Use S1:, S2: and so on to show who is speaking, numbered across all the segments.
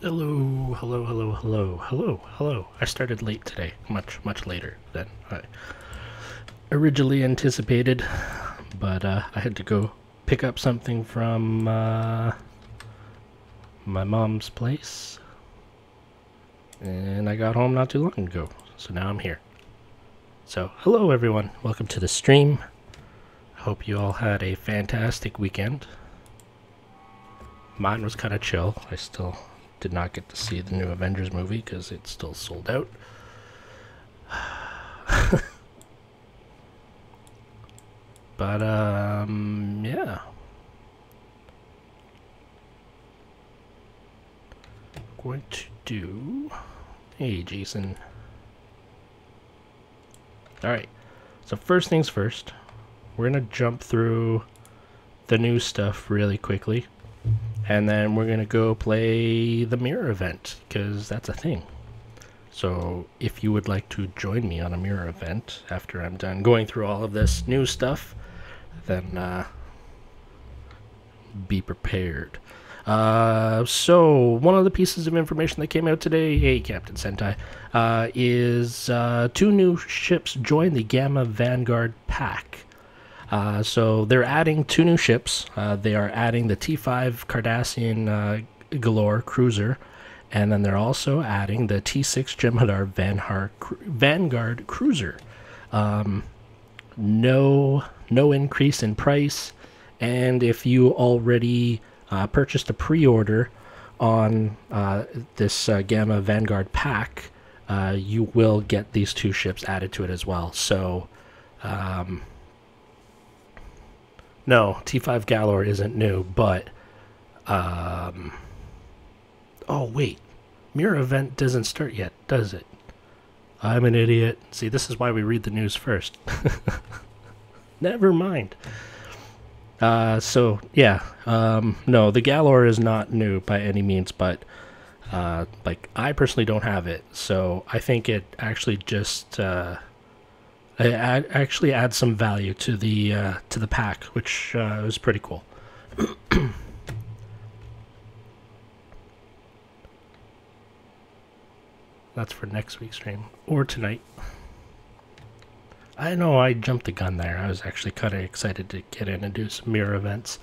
S1: Hello, hello, hello, hello, hello, hello. I started late today, much later than I originally anticipated, but I had to go pick up something from my mom's place, and I got home not too long ago, so now I'm here. So, hello everyone, welcome to the stream. I hope you all had a fantastic weekend. Mine was kind of chill. I still did not get to see the new Avengers movie because it's still sold out. But, yeah. I'm going to do... Hey, Jason. Alright, so first things first. We're going to jump through the new stuff really quickly. And then we're going to go play the mirror event, because that's a thing. So if you would like to join me on a mirror event after I'm done going through all of this new stuff, then be prepared. So one of the pieces of information that came out today, hey Captain Sentai, is 2 new ships join the Gamma Vanguard pack. So they're adding 2 new ships. They are adding the T5 Cardassian Galore cruiser, and then they're also adding the T6 Jem'Hadar Vanguard cruiser. No increase in price, and if you already purchased a pre-order on this Gamma Vanguard pack, you will get these 2 ships added to it as well. So no, T5 Galore isn't new, but oh wait, mirror event doesn't start yet, does it? I'm an idiot. See, this is why we read the news first. Never mind. So yeah, no, the Galore is not new by any means, but like I personally don't have it, so I think it actually just it actually adds some value to the pack, which is pretty cool. That's for next week's stream or tonight. I know I jumped the gun there. I was actually kind of excited to get in and do some mirror events.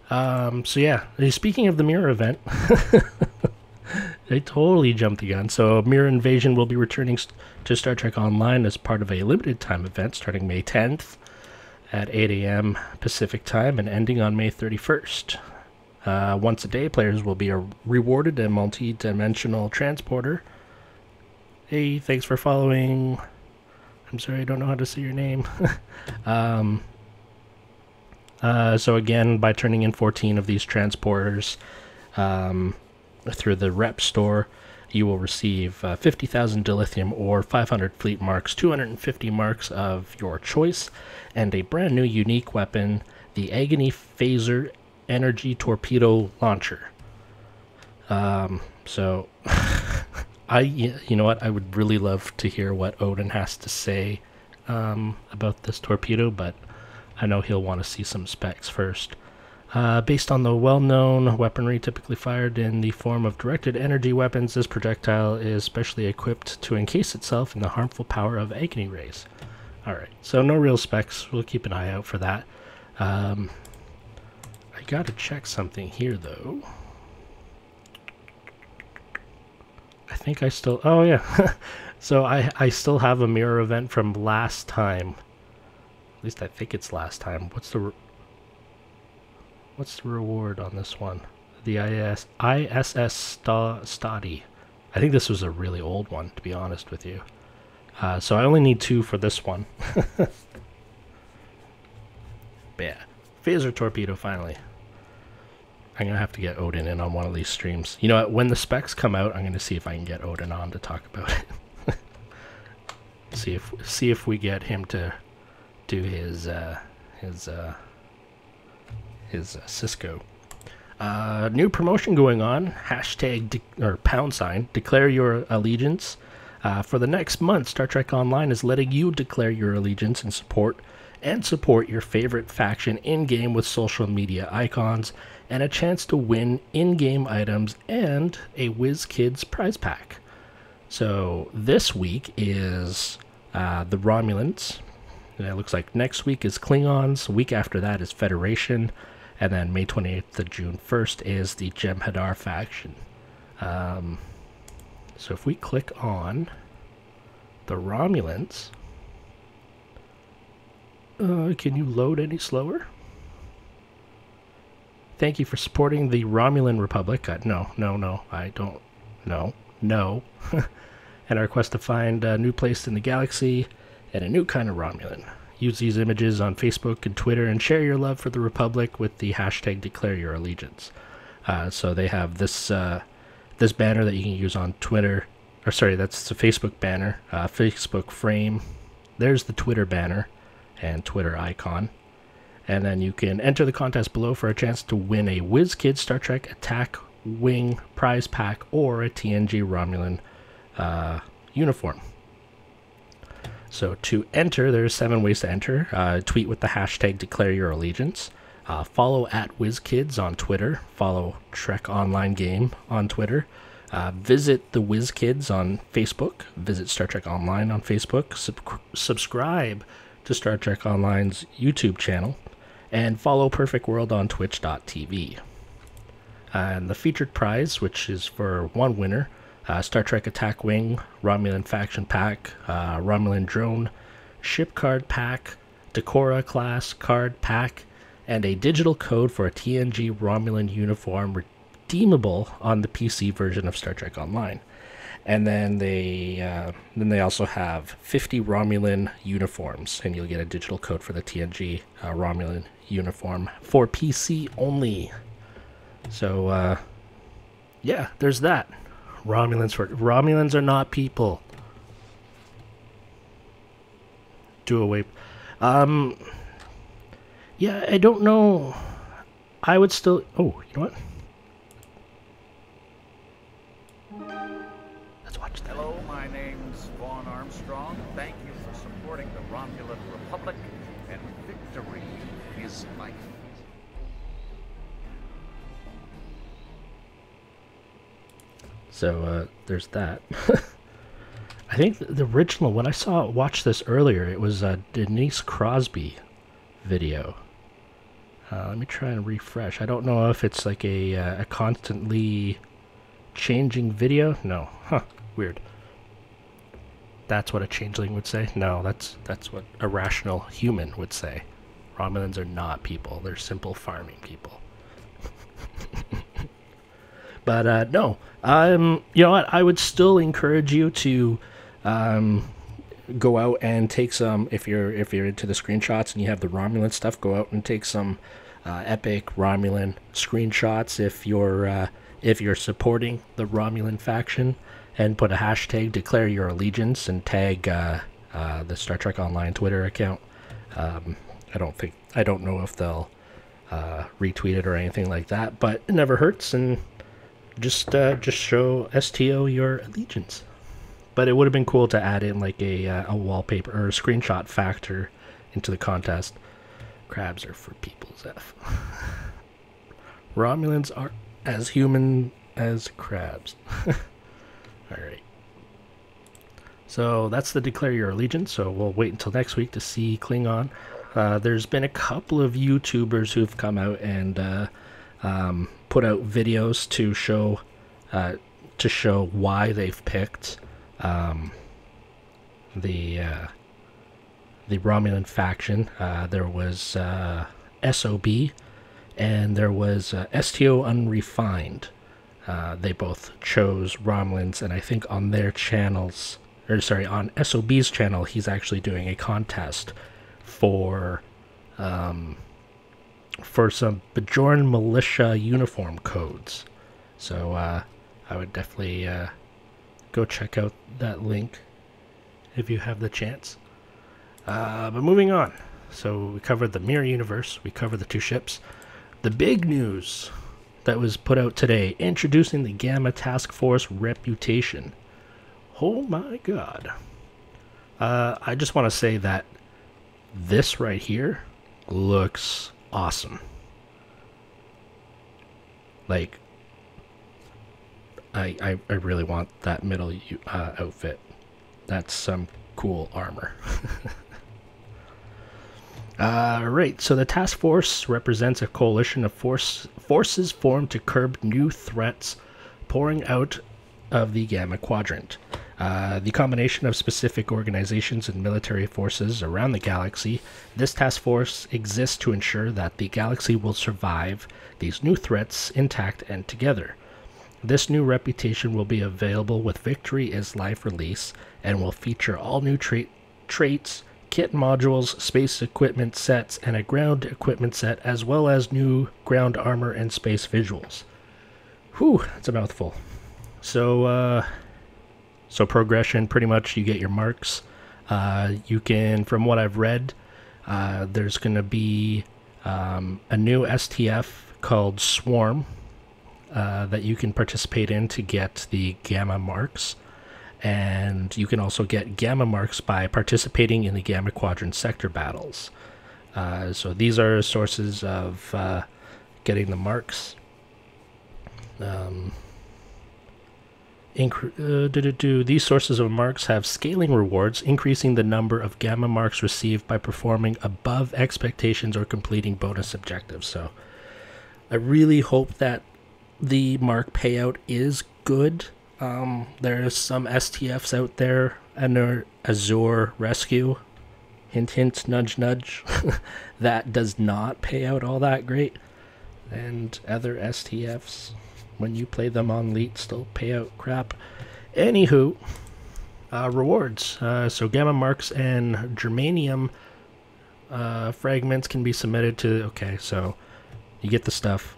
S1: So yeah, speaking of the mirror event, I totally jumped the gun. So Mirror Invasion will be returning to Star Trek Online as part of a limited time event starting May 10th at 8 a.m. Pacific time and ending on May 31st. Once a day, players will be rewarded a multi-dimensional transporter. Hey, thanks for following. I'm sorry, I don't know how to say your name. So again, by turning in 14 of these transporters through the rep store, you will receive 50,000 dilithium or 500 fleet marks, 250 marks of your choice, and a brand new unique weapon, the Agony Phaser Energy Torpedo Launcher. So you know what? I would really love to hear what Odin has to say about this torpedo, but I know he'll want to see some specs first. Based on the well-known weaponry typically fired in the form of directed energy weapons, this projectile is specially equipped to encase itself in the harmful power of agony rays. Alright, so no real specs. We'll keep an eye out for that. I gotta check something here, though. I think I still... Oh, yeah. So I still have a mirror event from last time. At least I think it's last time. What's the reward on this one? The ISS study. I think this was a really old one, to be honest with you. So I only need 2 for this one. But yeah, phaser torpedo finally. I'm going to have to get Odin in on one of these streams. You know what? When the specs come out, I'm going to see if I can get Odin on to talk about it. see if we get him to do his Cisco. New promotion going on. Hashtag or # declare your allegiance. For the next month, Star Trek Online is letting you declare your allegiance and support your favorite faction in-game with social media icons and a chance to win in-game items and a WizKids prize pack. So this week is the Romulans. And it looks like next week is Klingons. The week after that is Federation. And then May 28th to June 1st is the Jem'Hadar faction. So if we click on the Romulans, can you load any slower? Thank you for supporting the Romulan Republic. No, I don't. No. And our quest to find a new place in the galaxy and a new kind of Romulan. Use these images on Facebook and Twitter and share your love for the Republic with the hashtag Declare Your Allegiance. So they have this this banner that you can use on Twitter. Or sorry, that's the Facebook banner. Facebook frame. There's the Twitter banner and Twitter icon. And then you can enter the contest below for a chance to win a WizKids Star Trek Attack Wing prize pack or a TNG Romulan uniform. So to enter, there's 7 ways to enter. Tweet with the hashtag Declare Your Allegiance. Follow at WizKids on Twitter. Follow Trek Online Game on Twitter. Visit the WizKids on Facebook. Visit Star Trek Online on Facebook. Subscribe to Star Trek Online's YouTube channel. And follow Perfect World on twitch.tv. And the featured prize, which is for one winner, Star Trek Attack Wing, Romulan Faction Pack, Romulan Drone, Ship Card Pack, Decora Class Card Pack, and a digital code for a TNG Romulan uniform redeemable on the PC version of Star Trek Online. And then they also have 50 Romulan uniforms, and you'll get a digital code for the TNG Romulan uniform for PC only. So, yeah, there's that. Romulans are not people. Do away. Yeah, I don't know. I would still. Oh, you know what? Let's watch that.
S2: Hello, my name's Vaughn Armstrong. Thank you for supporting the Romulan Republic, and victory is my.
S1: So there's that. I think the original, when I watched this earlier, it was a Denise Crosby video. Let me try and refresh. I don't know if it's like a constantly changing video. No. Huh. Weird. That's what a changeling would say? No, that's what a rational human would say. Romulans are not people. They're simple farming people. But no, you know what? I would still encourage you to go out and take some. If you're into the screenshots and you have the Romulan stuff, go out and take some epic Romulan screenshots. If you're supporting the Romulan faction, and put a hashtag Declare Your Allegiance and tag the Star Trek Online Twitter account. I don't know if they'll retweet it or anything like that, but it never hurts, and just show STO your allegiance. But it would have been cool to add in like a wallpaper or a screenshot factor into the contest. Crabs are for people, Zeph. Romulans are as human as crabs. Alright. So that's the Declare Your Allegiance, so we'll wait until next week to see Klingon. There's been a couple of YouTubers who've come out and put out videos to show why they've picked the Romulan faction. There was SOB and there was STO Unrefined. They both chose Romulans, and I think on their channels, or sorry, on SOB's channel, he's actually doing a contest for some Bajoran militia uniform codes. So I would definitely go check out that link if you have the chance. But moving on. So we covered the Mirror Universe, we covered the 2 ships. The big news that was put out today, introducing the Gamma Task Force Reputation. Oh my god. I just want to say that this right here looks awesome. Like, I really want that middle outfit. That's some cool armor. Right, so the task force represents a coalition of forces formed to curb new threats pouring out of the Gamma Quadrant. The combination of specific organizations and military forces around the galaxy, this task force exists to ensure that the galaxy will survive these new threats intact and together. This new reputation will be available with Victory is live release and will feature all new traits, kit modules, space equipment sets, and a ground equipment set, as well as new ground armor and space visuals. Whew, that's a mouthful. So progression, pretty much you get your marks. You can, from what I've read, there's going to be a new STF called Swarm that you can participate in to get the Gamma marks. And you can also get Gamma marks by participating in the Gamma Quadrant sector battles. So these are sources of getting the marks. These sources of marks have scaling rewards, increasing the number of Gamma marks received by performing above expectations or completing bonus objectives. So I really hope that the mark payout is good. There's some STFs out there under Azure Rescue, hint hint, nudge nudge, that does not pay out all that great. And other STFs, when you play them on Elite, still pay out crap. Anywho, rewards. So Gamma marks and Germanium fragments can be submitted to... Okay, so you get the stuff.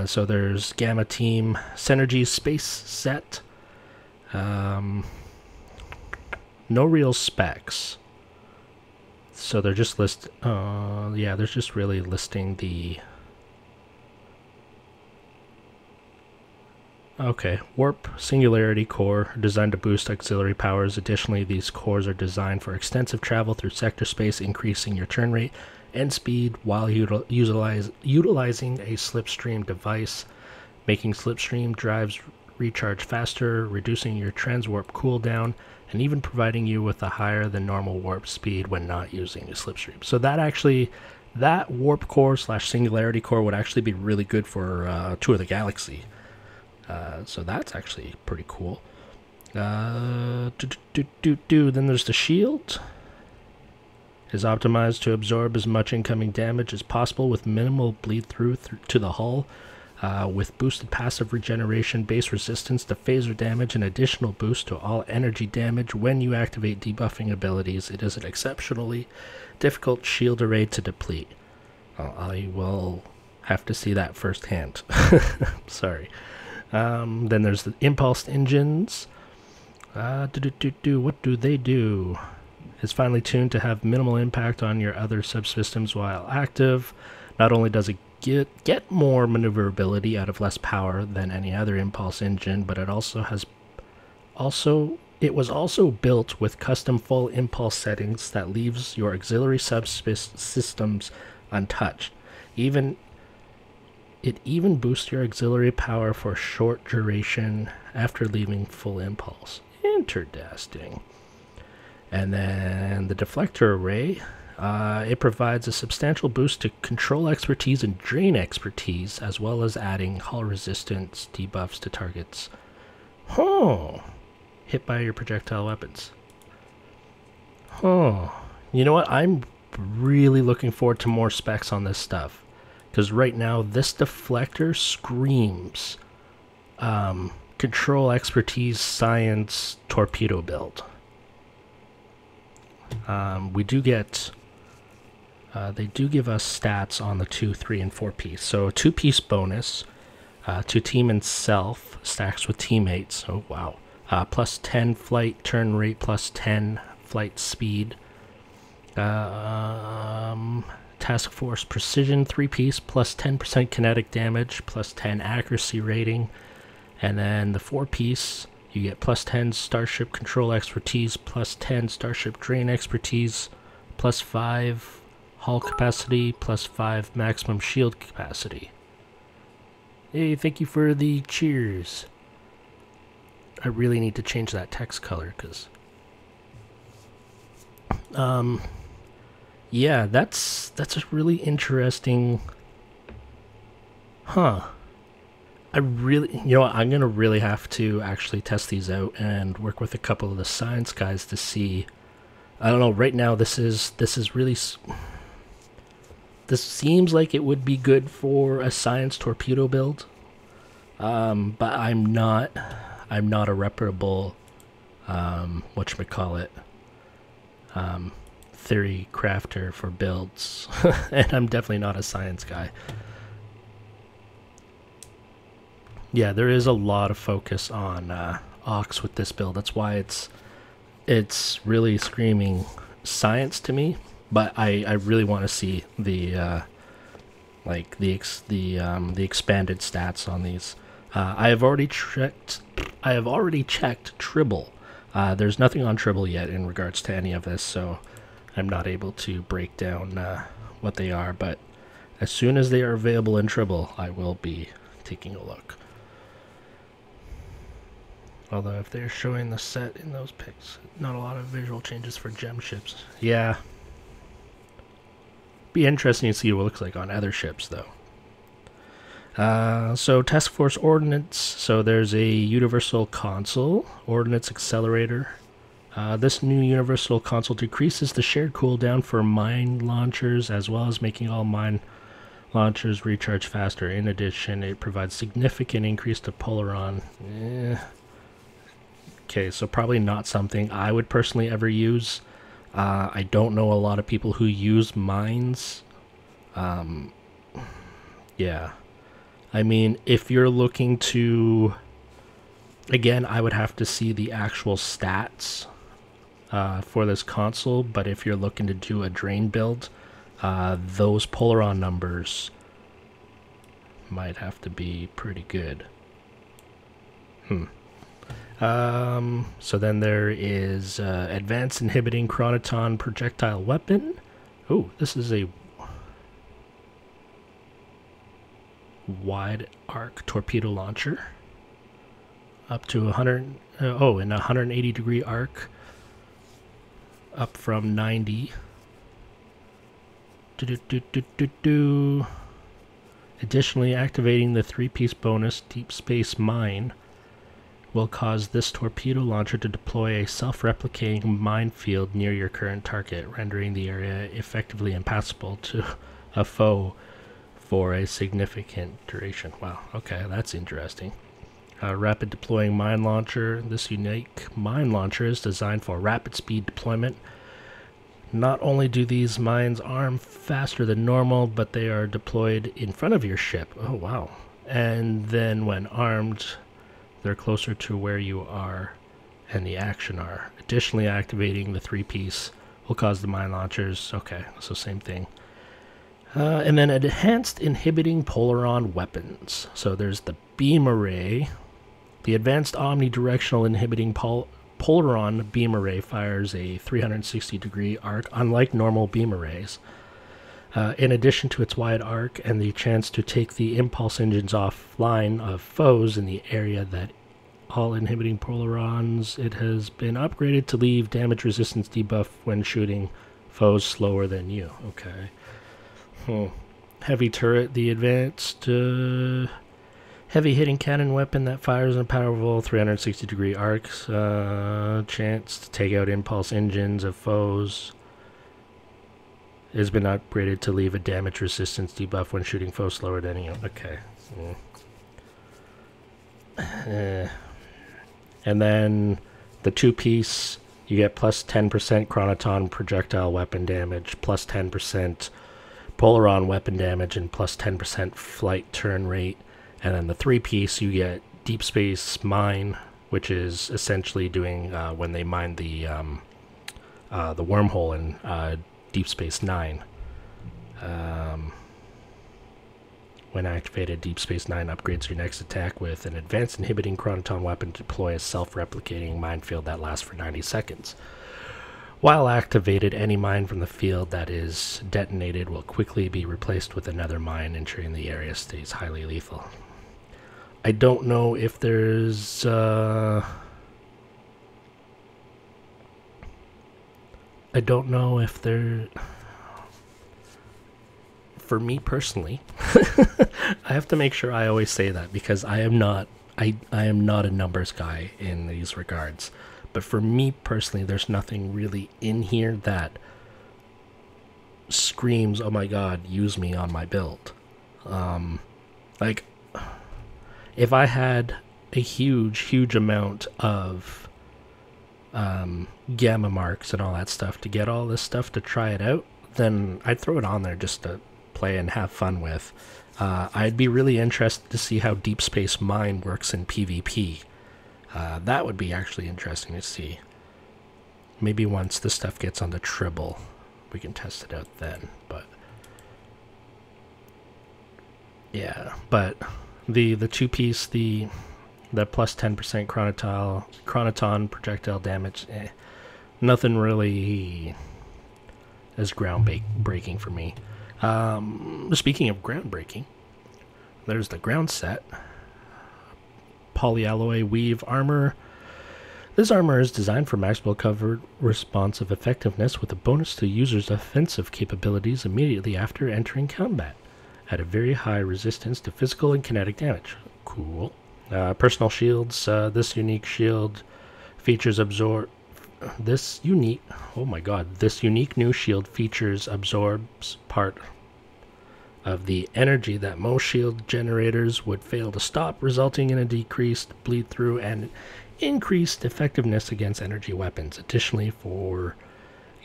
S1: So there's Gamma Team Synergy Space Set. No real specs. So they're just they're just really listing the... Okay, Warp Singularity Core, designed to boost auxiliary powers. Additionally, these cores are designed for extensive travel through sector space, increasing your turn rate and speed while utilizing a slipstream device, making slipstream drives recharge faster, reducing your transwarp cooldown, and even providing you with a higher than normal warp speed when not using a slipstream. So that warp core / singularity core would actually be really good for Tour of the Galaxy. So that's actually pretty cool. Then there's the shield. Is optimized to absorb as much incoming damage as possible with minimal bleed through to the hull. With boosted passive regeneration, base resistance to phaser damage, and additional boost to all energy damage when you activate debuffing abilities, it is an exceptionally difficult shield array to deplete. I will have to see that firsthand. Sorry. Then there's the impulsed engines. What do they do? It's finely tuned to have minimal impact on your other subsystems while active. Not only does it get more maneuverability out of less power than any other impulse engine, but it was also built with custom full impulse settings that leaves your auxiliary subsystems untouched. It even boosts your auxiliary power for short duration after leaving full impulse. Interesting. And then the deflector array, it provides a substantial boost to control expertise and drain expertise, as well as adding hull resistance debuffs to targets hit by your projectile weapons. You know what? I'm really looking forward to more specs on this stuff, because right now this deflector screams control expertise science torpedo build. We do get they do give us stats on the 2, 3, and 4 piece. So 2-piece bonus to team and self stacks with teammates. Oh wow. Plus 10 flight turn rate, plus 10 flight speed. Task Force Precision 3-piece, plus 10% kinetic damage, plus 10 accuracy rating. And then the 4-piece, you get plus 10 Starship Control Expertise, plus 10 Starship Drain Expertise, plus 5 hull capacity, plus 5 maximum shield capacity. Hey, thank you for the cheers. I really need to change that text color, because... yeah, that's a really interesting... Huh. I really... You know what, I'm going to really have to actually test these out and work with a couple of the science guys to see... I don't know, right now this is really... This seems like it would be good for a science torpedo build. But I'm not a reputable, whatchamacallit, theory crafter for builds. And I'm definitely not a science guy. Yeah, there is a lot of focus on Ox with this build. That's why it's really screaming science to me. But I really want to see the the expanded stats on these. I have already checked Tribble. There's nothing on Tribble yet in regards to any of this, so I'm not able to break down what they are. But as soon as they are available in Tribble, I will be taking a look. Although if they're showing the set in those pics, not a lot of visual changes for gem ships. Yeah. Be interesting to see what it looks like on other ships, though. So Task Force Ordnance. So there's a Universal Console, Ordnance Accelerator. This new Universal Console decreases the shared cooldown for mine launchers, as well as making all mine launchers recharge faster. In addition, it provides significant increase to Polaron. Okay, so probably not something I would personally ever use. I don't know a lot of people who use mines. Yeah. I mean, if you're looking to... Again, I would have to see the actual stats for this console, but if you're looking to do a drain build, those Polaron numbers might have to be pretty good. So then there is Advanced Inhibiting Chronoton Projectile Weapon. Oh, this is a wide arc torpedo launcher. Up to 100, in a 180 degree arc. Up from 90. Additionally, activating the 3-piece bonus Deep Space Mine will cause this torpedo launcher to deploy a self-replicating minefield near your current target, rendering the area effectively impassable to a foe for a significant duration. Wow, okay, that's interesting. Rapid deploying mine launcher. This unique mine launcher is designed for rapid speed deployment. Not only do these mines arm faster than normal, but they are deployed in front of your ship. Oh, wow. And then when armed, they're closer to where you are and the action are. Additionally, activating the 3-piece will cause the mine launchers. Okay, so same thing. And then Enhanced Inhibiting Polaron Weapons. So there's the Beam Array. The Advanced Omnidirectional Inhibiting Polaron Beam Array fires a 360 degree arc, unlike normal beam arrays. In addition to its wide arc and the chance to take the impulse engines offline of foes in the area that all inhibiting Polarons, it has been upgraded to leave damage resistance debuff when shooting foes slower than you. Okay. Heavy turret, the advanced heavy hitting cannon weapon that fires in a powerful 360 degree arcs. Chance to take out impulse engines of foes. It has been upgraded to leave a damage resistance debuff when shooting foes slower than you. Okay. And then the 2-piece, you get plus 10% Chronoton projectile weapon damage, plus 10% Polaron weapon damage, and plus 10% flight turn rate. And then the 3-piece, you get Deep Space Mine, which is essentially doing when they mine the wormhole in Deep Space Nine. When activated, Deep Space Nine upgrades your next attack with an Advanced Inhibiting Chronoton weapon to deploy a self-replicating minefield that lasts for 90 seconds. While activated, any mine from the field that is detonated will quickly be replaced with another mine, ensuring the area stays highly lethal. I don't know if there's I don't know if there, for me personally, I have to make sure I always say that, because I am not a numbers guy in these regards. But for me personally, there's nothing really in here that screams, oh my god, use me on my build. Like, if I had a huge amount of gamma marks and all that stuff to get all this stuff to try it out, then I'd throw it on there just to play and have fun with. I'd be really interested to see how Deep Space Mine works in PvP. That would be actually interesting to see. Maybe once this stuff gets on the Tribble, we can test it out then. But yeah, but the two-piece, the plus 10% chronoton projectile damage, nothing really is groundbreaking for me. Speaking of groundbreaking, there's the ground set. Polyalloy weave armor. This armor is designed for maximal cover responsive effectiveness with a bonus to users' offensive capabilities immediately after entering combat, at a very high resistance to physical and kinetic damage. Cool. Personal shields. This unique shield features this unique new shield features absorbs part of the energy that most shield generators would fail to stop, resulting in a decreased bleed through and increased effectiveness against energy weapons. Additionally, for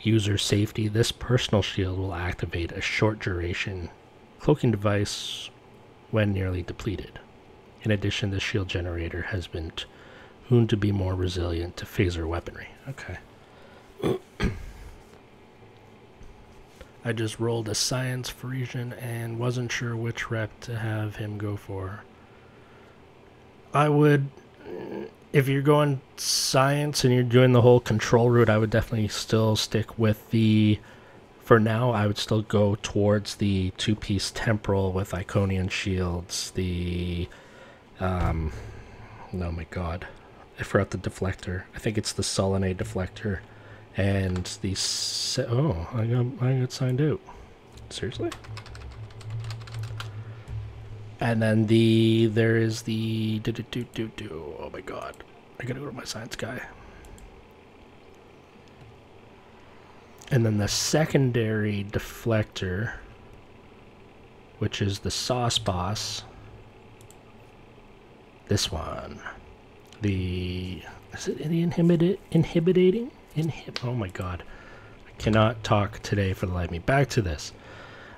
S1: user safety, this personal shield will activate a short duration cloaking device when nearly depleted. In addition, the shield generator has been tuned to be more resilient to phaser weaponry. Okay. I just rolled a science Frisian and wasn't sure which rep to have him go for. I would, if you're going science and you're doing the whole control route, I would definitely still stick with the, for now, I would still go towards the two-piece temporal with Iconian shields, the, oh my god, I forgot the deflector. I think it's the Solinate deflector. And the I got signed out. Seriously? And then there is the oh my god, I gotta go to my science guy. And then the secondary deflector, which is the Sauce Boss. This one, is it inhibiting? Oh my god, I cannot talk today for the life of me. Back to this.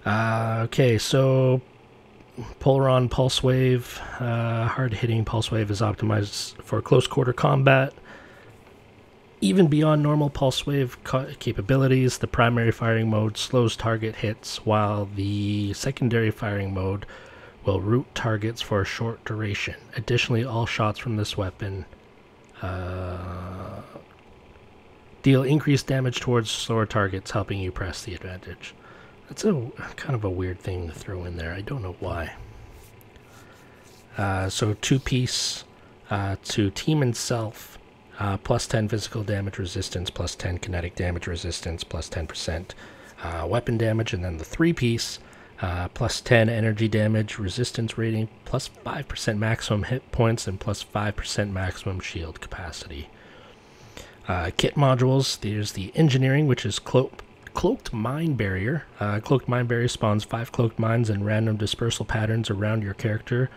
S1: Okay, so Polaron Pulse Wave, hard-hitting Pulse Wave is optimized for close quarter combat. Even beyond normal Pulse Wave capabilities, the primary firing mode slows target hits, while the secondary firing mode will root targets for a short duration. Additionally, all shots from this weapon deal increased damage towards slower targets, helping you press the advantage. That's a kind of a weird thing to throw in there. I don't know why. So two-piece to team and self, plus 10 physical damage resistance, plus 10 kinetic damage resistance, plus 10% weapon damage, and then the three-piece, plus 10 energy damage resistance rating, plus 5% maximum hit points, and plus 5% maximum shield capacity. Kit modules, there's the engineering, which is cloaked mine barrier. Cloaked mine barrier spawns 5 cloaked mines and random dispersal patterns around your character.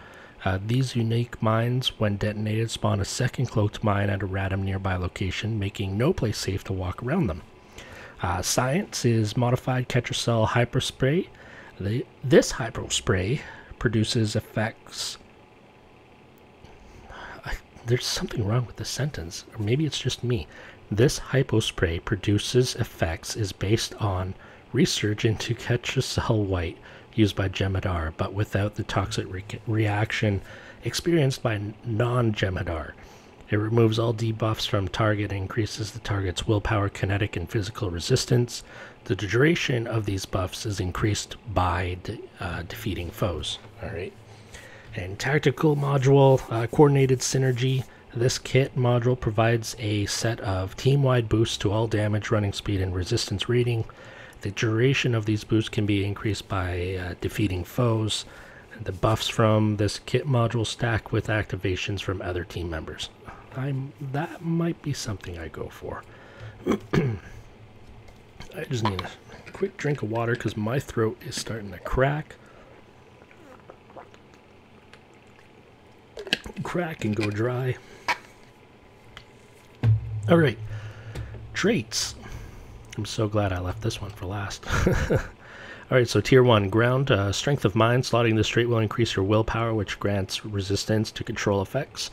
S1: These unique mines, when detonated, spawn a second cloaked mine at a random nearby location, making no place safe to walk around them. Science is modified catcher cell hyperspray. This hyperspray produces effects. There's something wrong with this sentence, or maybe it's just me. This hypospray produces effects is based on research into catcher cell white used by Jemadar, but without the toxic reaction experienced by non-Jemadar. It removes all debuffs from target and increases the target's willpower, kinetic, and physical resistance. The duration of these buffs is increased by defeating foes. Alright. And tactical module, coordinated synergy. This kit module provides a set of team-wide boosts to all damage, running speed, and resistance rating. The duration of these boosts can be increased by defeating foes. And the buffs from this kit module stack with activations from other team members. That might be something I go for. I just need a quick drink of water because my throat is starting to crack and go dry. Alright, traits. I'm so glad I left this one for last. Alright, so tier 1, ground, strength of mind. Slotting this trait will increase your willpower, which grants resistance to control effects.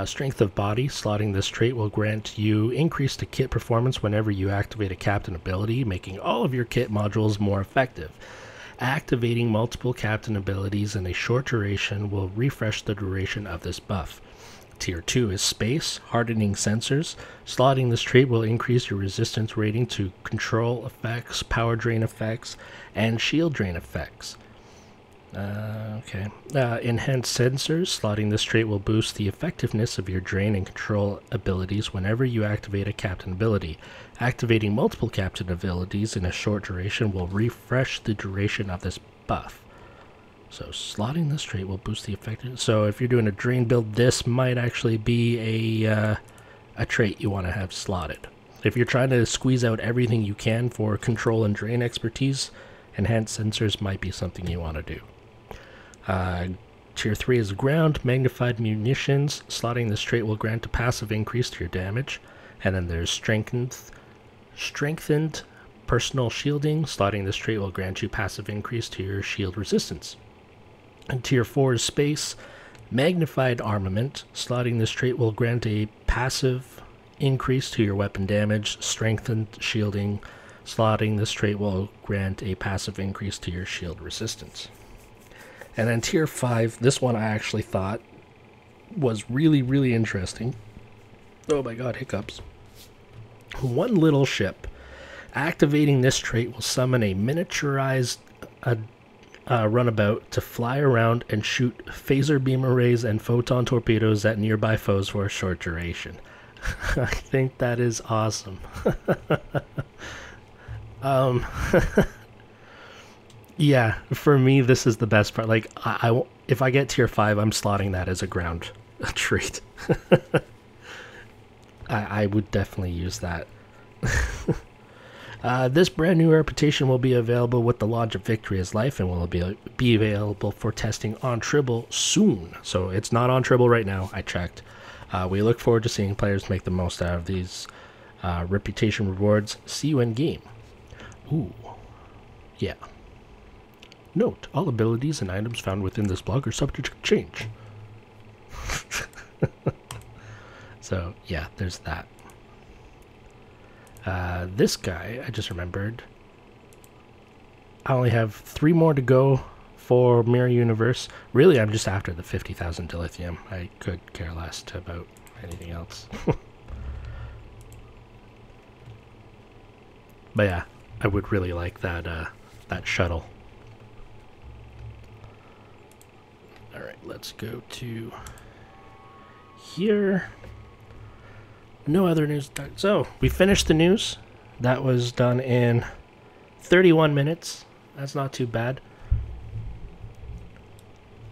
S1: Strength of body. Slotting this trait will grant you increased kit performance whenever you activate a captain ability, making all of your kit modules more effective. Activating multiple captain abilities in a short duration will refresh the duration of this buff. Tier 2 is space, hardening sensors. Slotting this trait will increase your resistance rating to control effects, power drain effects, and shield drain effects. Enhanced sensors. Slotting this trait will boost the effectiveness of your drain and control abilities whenever you activate a captain ability. Activating multiple captain abilities in a short duration will refresh the duration of this buff. So slotting this trait will boost the effectiveness. So if you're doing a drain build, this might actually be a trait you want to have slotted. If you're trying to squeeze out everything you can for control and drain expertise, enhanced sensors might be something you want to do. Tier 3 is ground, magnified munitions. Slotting this trait will grant a passive increase to your damage. And then there's strengthened personal shielding. Slotting this trait will grant you passive increase to your shield resistance. And tier 4 is space, magnified armament. Slotting this trait will grant a passive increase to your weapon damage. Strengthened shielding. Slotting this trait will grant a passive increase to your shield resistance. And then tier 5, this one I actually thought was really, really interesting. Oh my god, hiccups. One little ship. Activating this trait will summon a miniaturized runabout to fly around and shoot phaser beam arrays and photon torpedoes at nearby foes for a short duration. I think that is awesome. Yeah, for me, this is the best part. Like, if I get tier 5, I'm slotting that as a ground trait. I would definitely use that. This brand new reputation will be available with the launch of Victory is Life and will be available for testing on Tribble soon. So it's not on Tribble right now, I checked. We look forward to seeing players make the most out of these reputation rewards. See you in game. Ooh, yeah. Note, all abilities and items found within this blog are subject to change. So, yeah, there's that. This guy, I just remembered. I only have 3 more to go for Mirror Universe. Really, I'm just after the 50,000 dilithium. I could care less about anything else. But yeah, I would really like that, that shuttle. Alright, let's go to here. No other news. So, we finished the news. That was done in 31 minutes. That's not too bad.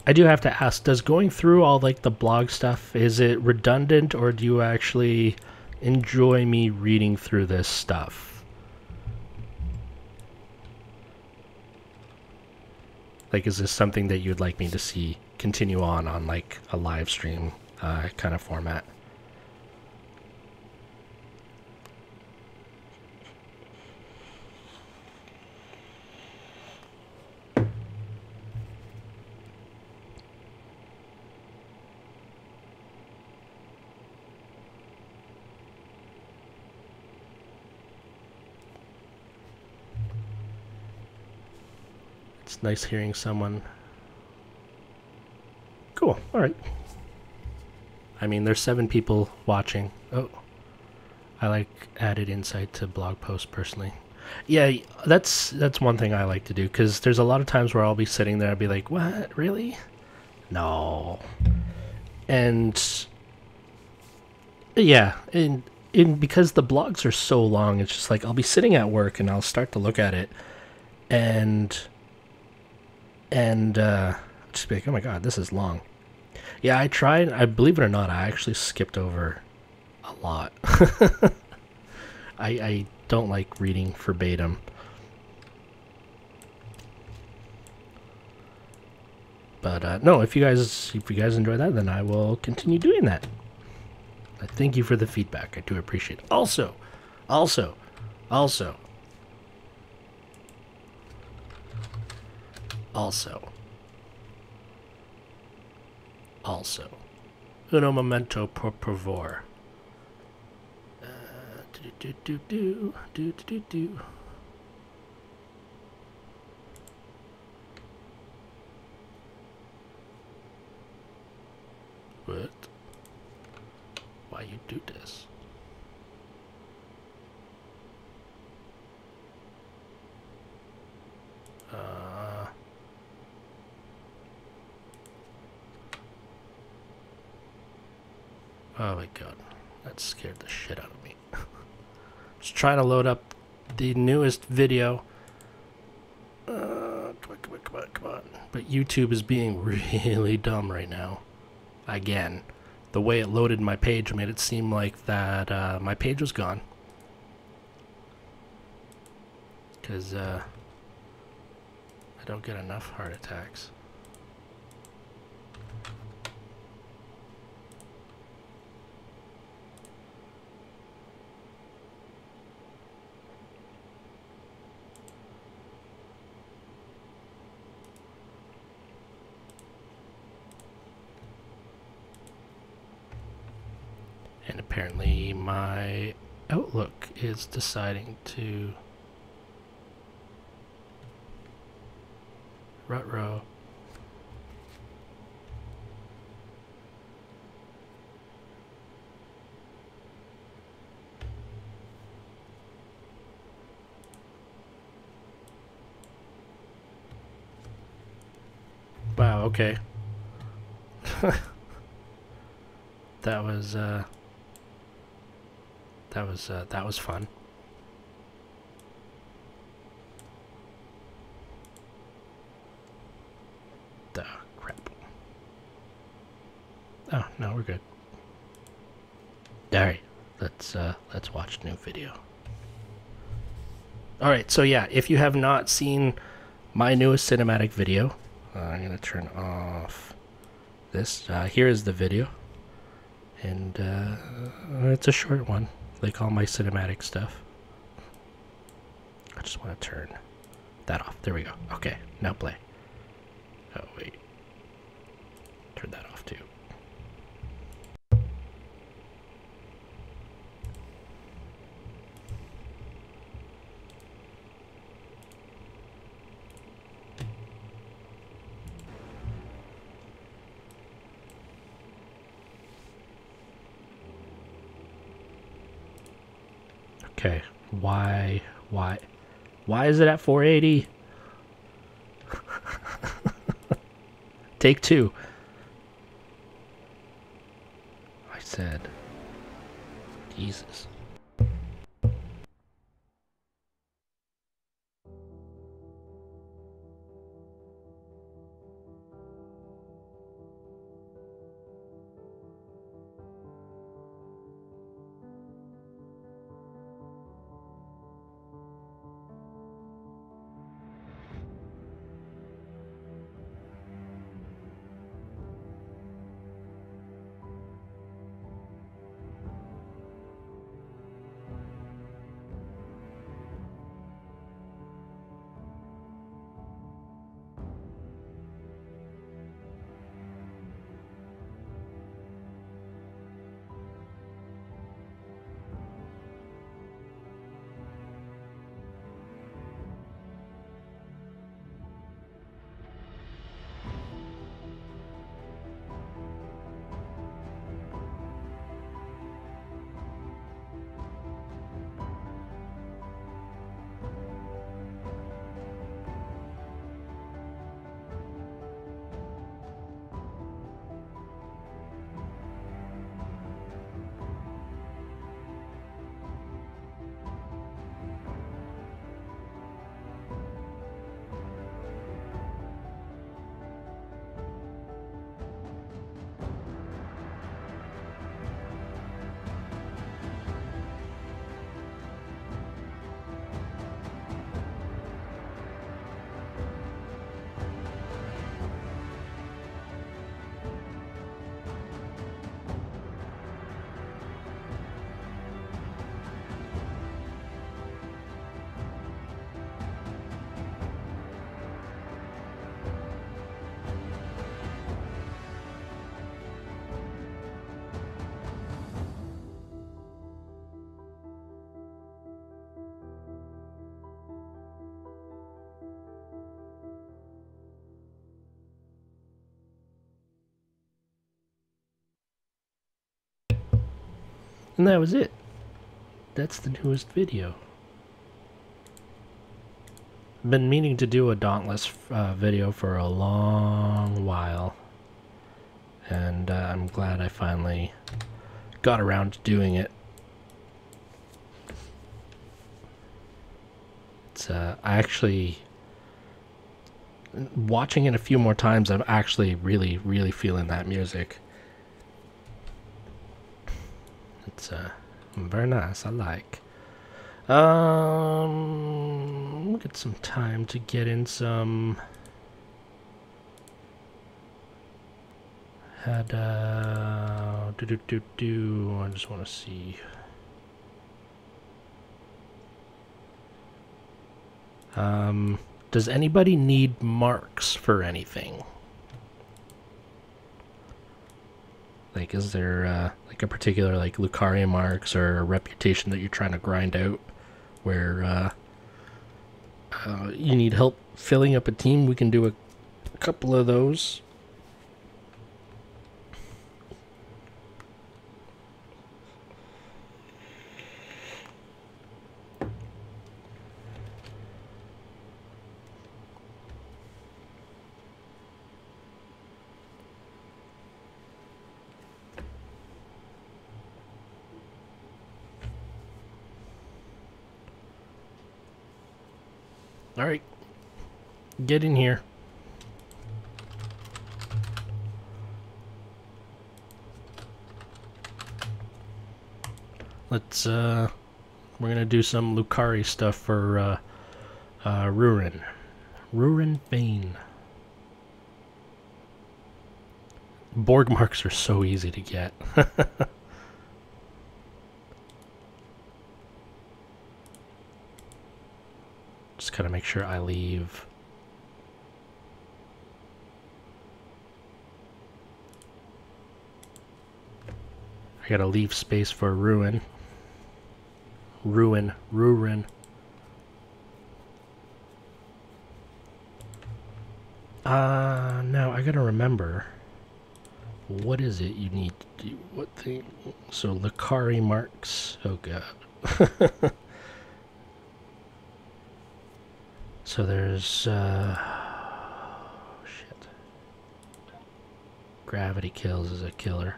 S1: I do have to ask, does going through all like the blog stuff, is it redundant or do you actually enjoy me reading through this stuff? Like, is this something that you'd like me to see continue on like a live stream kind of format? It's nice hearing someone. Cool. All right. I mean, there's 7 people watching. Oh, I like added insight to blog posts personally. Yeah, that's one thing I like to do, because there's a lot of times where I'll be sitting there, I'll be like, what, really? No. And yeah, and because the blogs are so long, it's just like I'll be sitting at work and I'll start to look at it and just be like, oh my god, this is long. Yeah, I tried. I believe it or not, I actually skipped over a lot. I don't like reading verbatim. But no, if you guys enjoy that, then I will continue doing that. I thank you for the feedback. I do appreciate it. Also, also, also, uno momento por favor. Do. What? Why you do this? Oh my god, that scared the shit out of me. Just trying to load up the newest video. Come on. But YouTube is being really dumb right now. Again, the way it loaded my page made it seem like that my page was gone. Because I don't get enough heart attacks. And apparently my Outlook is deciding to ruh-roh. Wow, okay. That was fun. Duh, crap. Oh, no, we're good. Alright, let's watch new video. Alright, so yeah, if you have not seen my newest cinematic video, I'm gonna turn off this. Here is the video. And it's a short one, like all my cinematic stuff. I just want to turn that off. There we go. Okay, now play. Oh, wait. Turn that off too. Okay, why is it at 480? Take two. I said, Jesus. And that was it. That's the newest video. I've been meaning to do a Dauntless video for a long while. And I'm glad I finally got around to doing it. It's, I actually, watching it a few more times, I'm actually really feeling that music. It's very nice, I like. We'll get some time to get in some. Had I just want to see. Does anybody need marks for anything? Like, is there like a particular like Lucaria marks or a reputation that you're trying to grind out, where you need help filling up a team? We can do a couple of those. Alright, get in here. Let's, we're gonna do some Lucari stuff for, Rurin. Rurin Bane. Borg marks are so easy to get. Just gotta make sure I leave. I gotta leave space for Ruin. Ruin. Now I gotta remember. What is it you need to do? What thing? So Lucari marks. Oh god. So there's, shit. Gravity kills is a killer.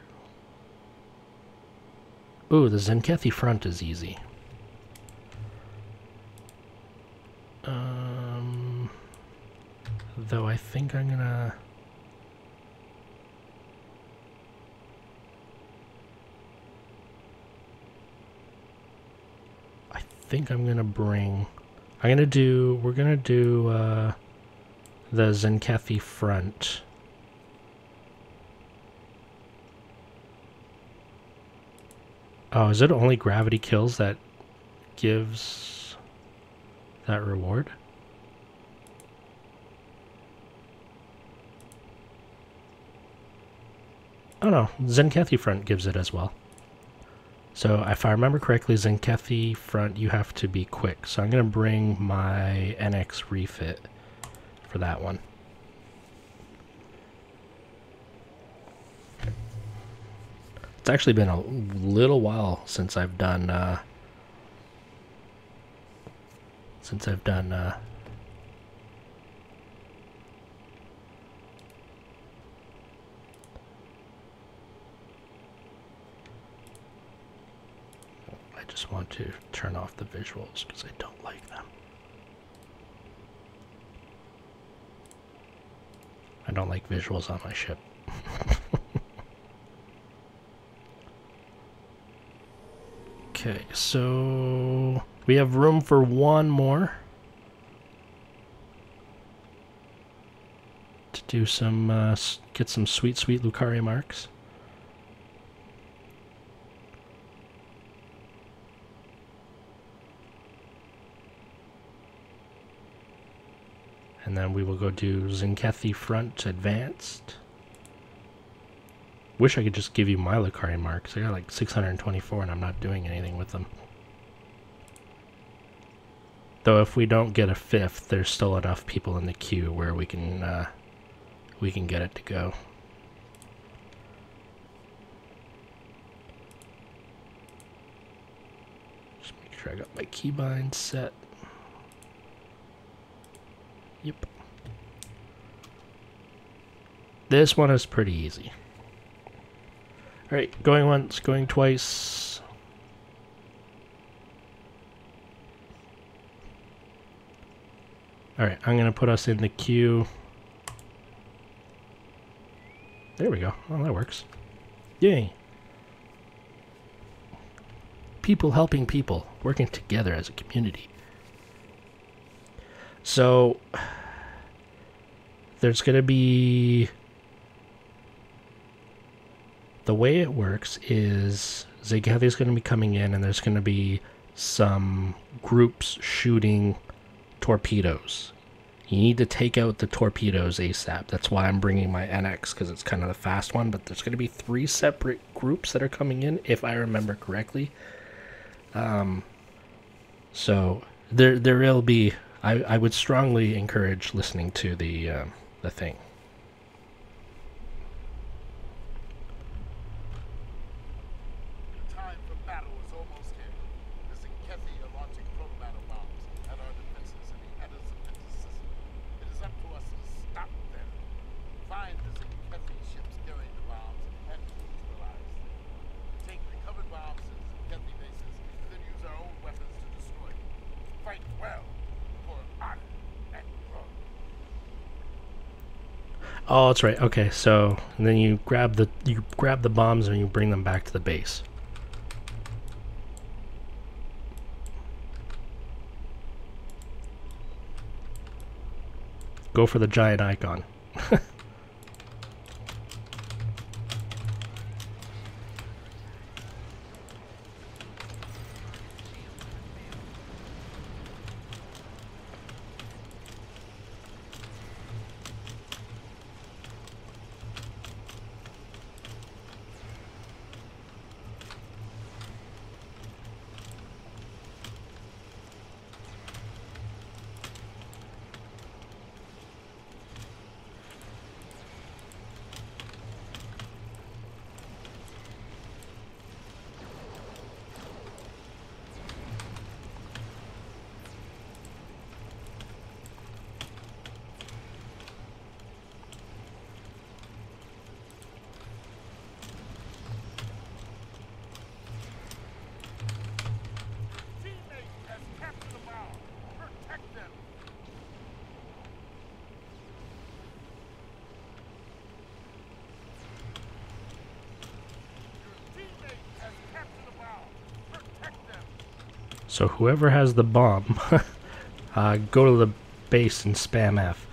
S1: Ooh, the Zenkethi front is easy. Though I think I'm gonna... I think I'm gonna bring... we're gonna do the Zenkethi front. Oh, is it only gravity kills that gives that reward? Oh no, Zenkethi front gives it as well. So if I remember correctly, Zenkethi front, you have to be quick. So I'm going to bring my NX refit for that one. It's actually been a little while since I've done I just want to turn off the visuals because I don't like them. I don't like visuals on my ship. Okay, so we have room for one more to do some, get some sweet Lucaria marks. And then we will go do Zenkethi front advanced. Wish I could just give you my Lucari marks. I got like 624 and I'm not doing anything with them. Though if we don't get a fifth, there's still enough people in the queue where we can get it to go. sure I got my keybind set. Yep. This one is pretty easy. Alright, going once, going twice. Alright, I'm going to put us in the queue. There we go. Oh, that works. Yay. People helping people, working together as a community. So, there's going to be... The way it works is Zegathi's going to be coming in, and there's going to be some groups shooting torpedoes. You need to take out the torpedoes ASAP. That's why I'm bringing my NX, because it's kind of the fast one. But there's going to be 3 separate groups that are coming in, if I remember correctly. So there will be. I would strongly encourage listening to the thing. Oh, that's right. Okay, so and then you grab the bombs and you bring them back to the base. Go for the giant icon. So whoever has the bomb, go to the base and spam F.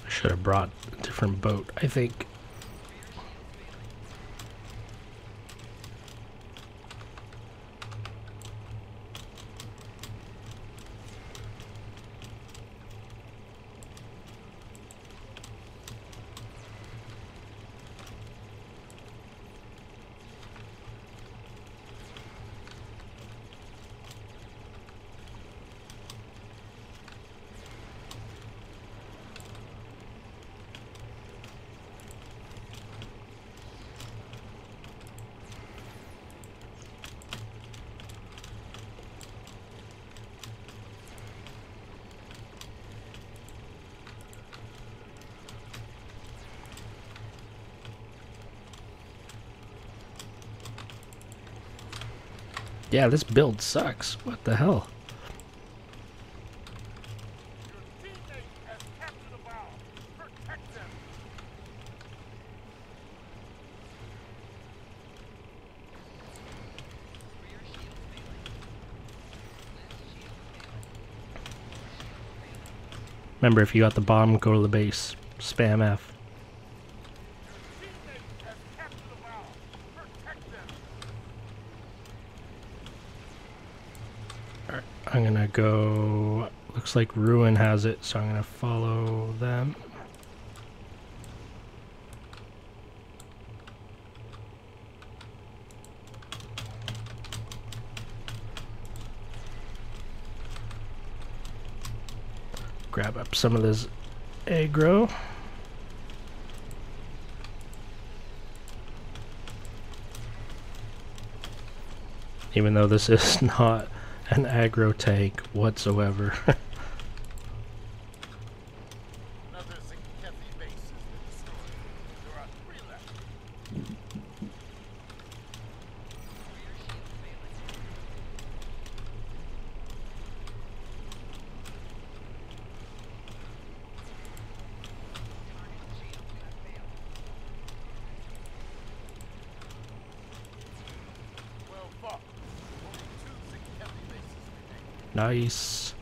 S1: Should have brought a different boat, I think. Yeah, this build sucks. What the hell?
S2: Your teammate has captured a bow. Protect them.
S1: Remember, if you got the bomb, go to the base. Spam F.
S2: Your teammate has captured a bow. Protect them.
S1: Alright, I'm gonna go... Looks like Ruin has it, so I'm gonna follow them. Grab up some of this aggro. Even though this is not an aggro tank whatsoever.
S2: Another Zinkethi base has been destroyed. There are 3 left. Well fought. Only 2 Zinkethi bases remain.
S1: Nice.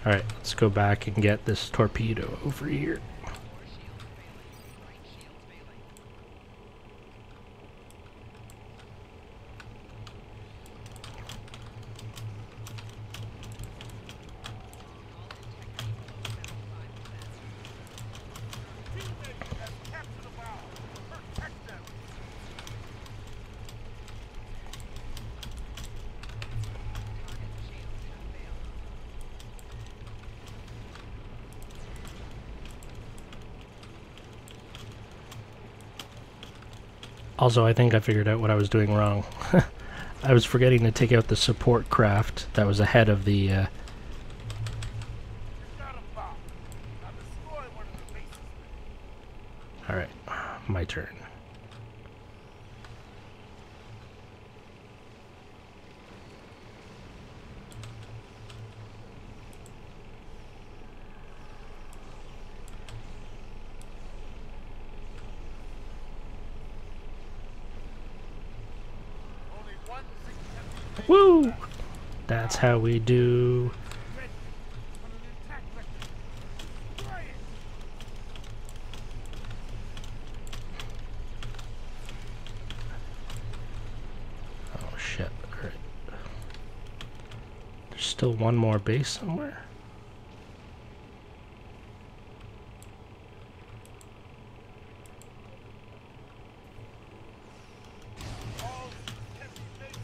S1: Alright, let's go back and get this torpedo over here.
S2: Teammate has captured a bow. Protect them.
S1: Also, I think I figured out what I was doing wrong. I was forgetting to take out the support craft that was ahead of the...
S2: You got a bow. Now destroy one of the bases.
S1: Alright, my turn.
S2: Only 1 Zinkethi base.
S1: Woo! That's how we do.
S2: Ready on an attack vector. Destroy it.
S1: Oh shit, alright. There's still one more base somewhere.
S2: All Zinkethi bases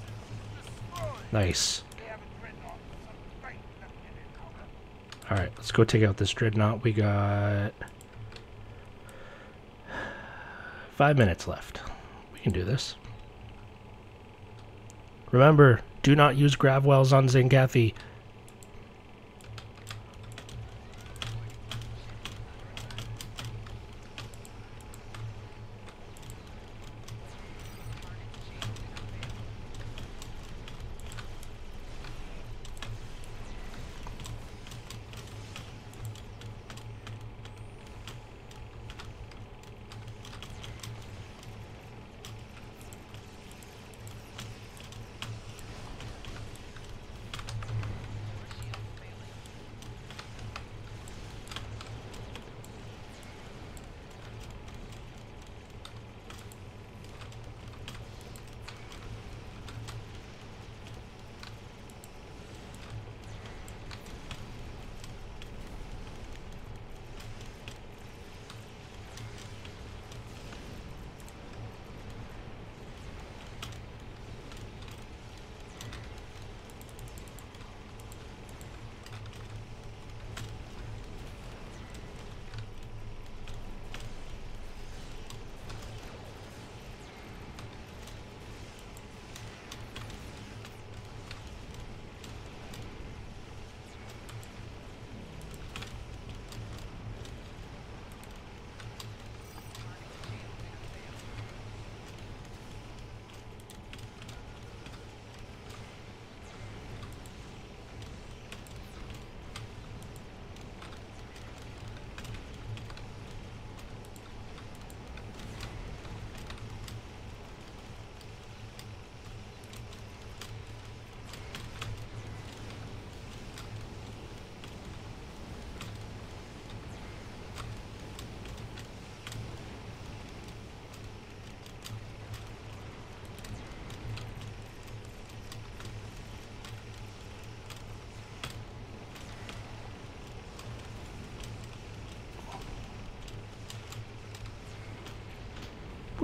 S2: destroyed.
S1: Nice.
S2: They have a dreadnought with some fight left in it.
S1: Alright, let's go take out this dreadnought. We got 5 minutes left. We can do this. Remember, do not use grav wells on Zinkethi.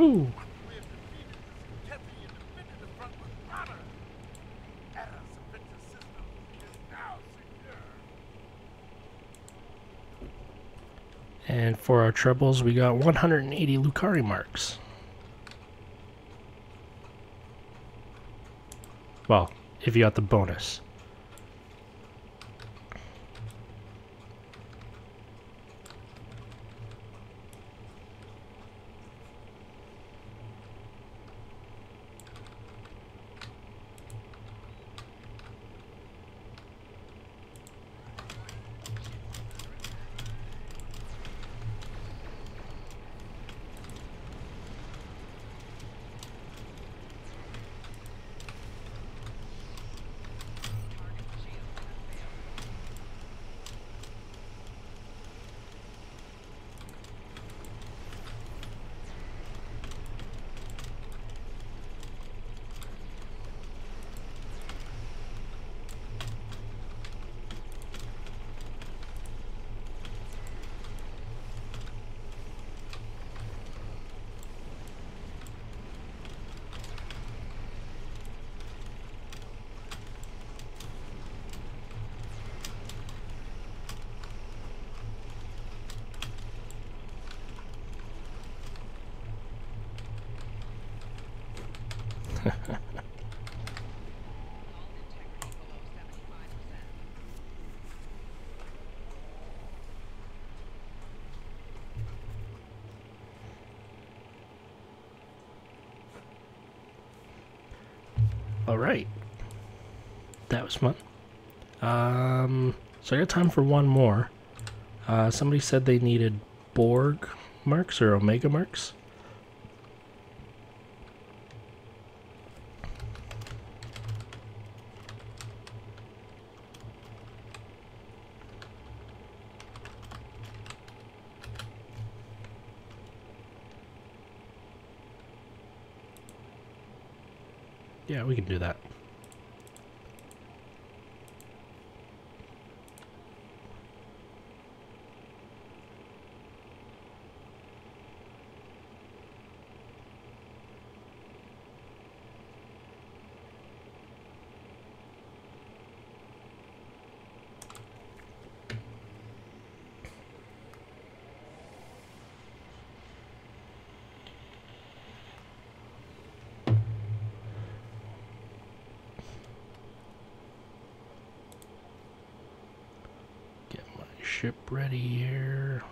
S1: Woo! And for our troubles, we got 180 Lucari marks. Well, if you got the bonus. Alright. That was fun. So I got time for one more. Somebody said they needed Borg marks or Omega marks. Yeah, we can do that. Ship ready here.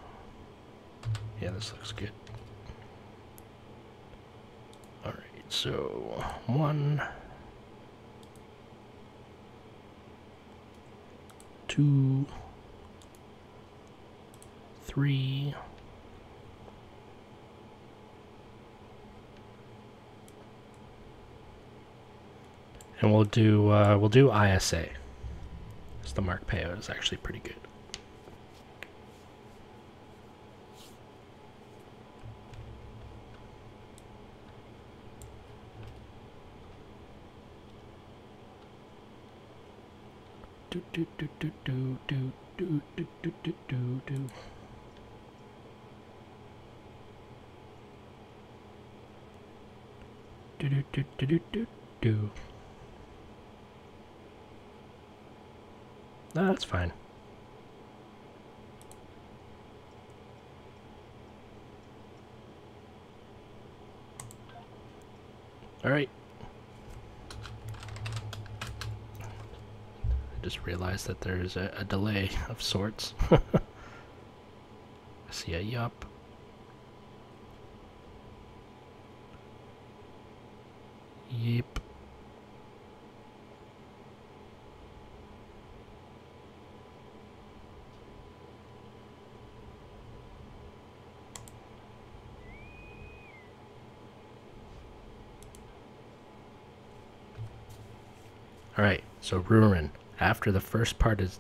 S1: Yeah, this looks good. Alright, so 1, 2, 3, 'and we'll do ISA. Because the mark payout is actually pretty good. Do do do do do do do do do do do do. Do do do do do do do. No, that's fine. All right. Just realized that there's a delay of sorts. I see a yup. Yep. Alright, so Rurin. After the first part is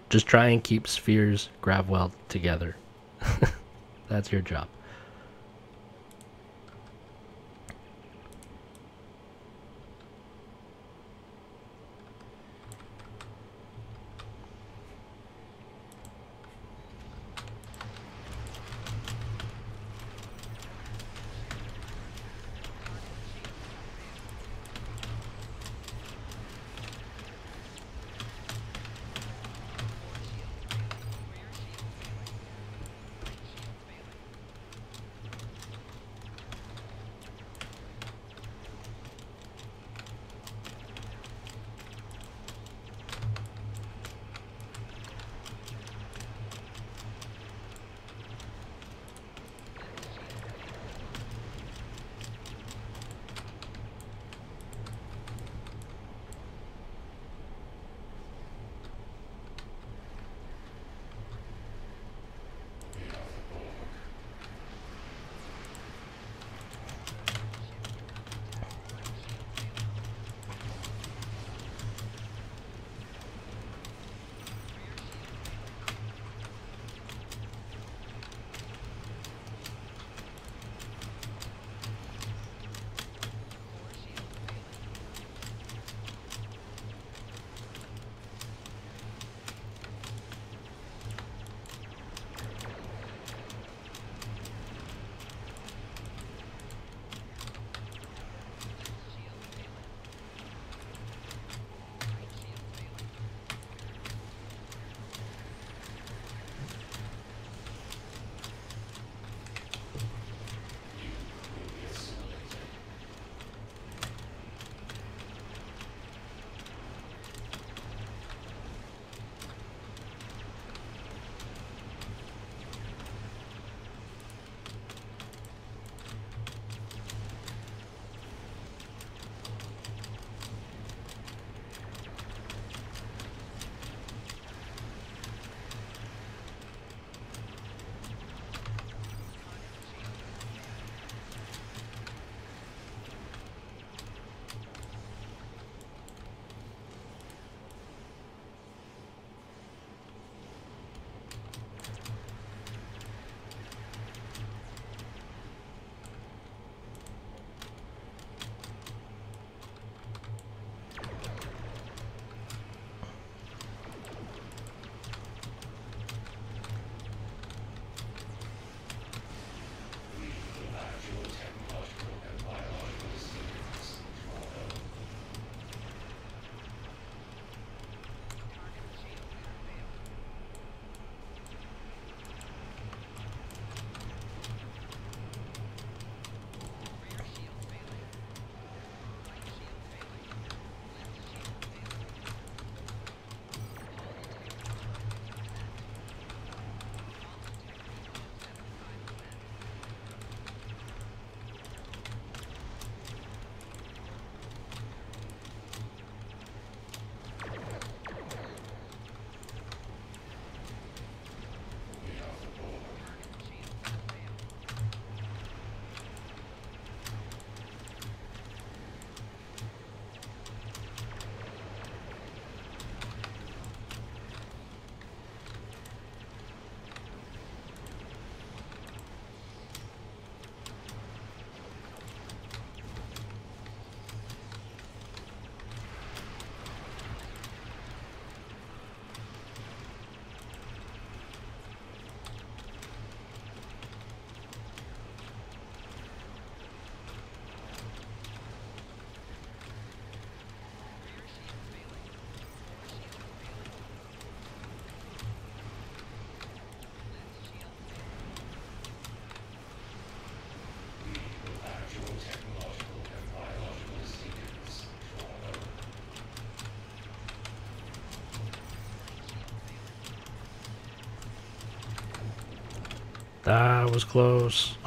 S1: just try and keep spheres Gravwell together. That's your job. That was close.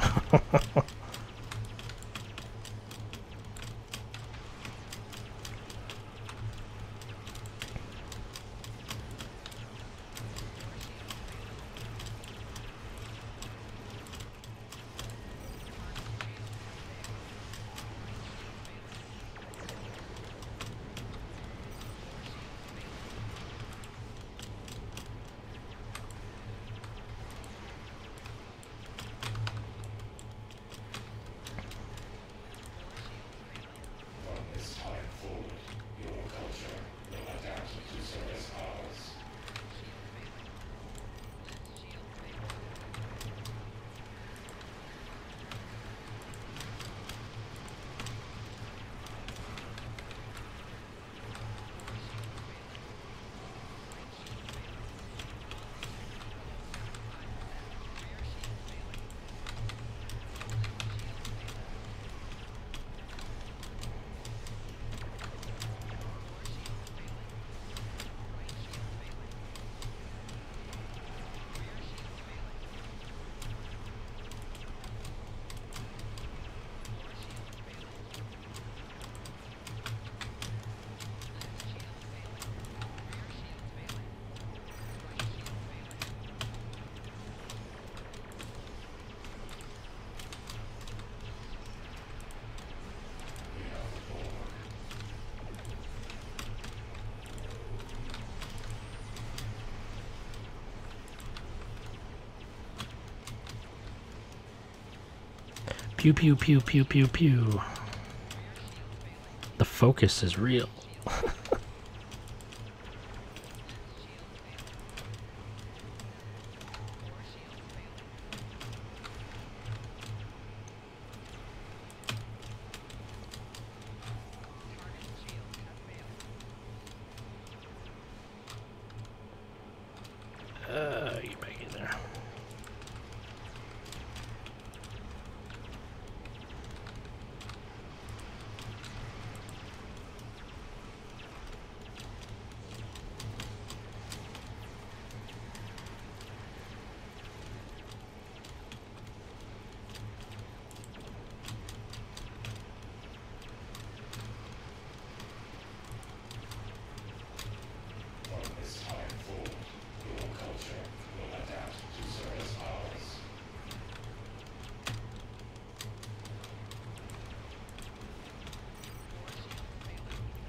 S1: Pew pew pew pew pew pew. The focus is real. Get back in there.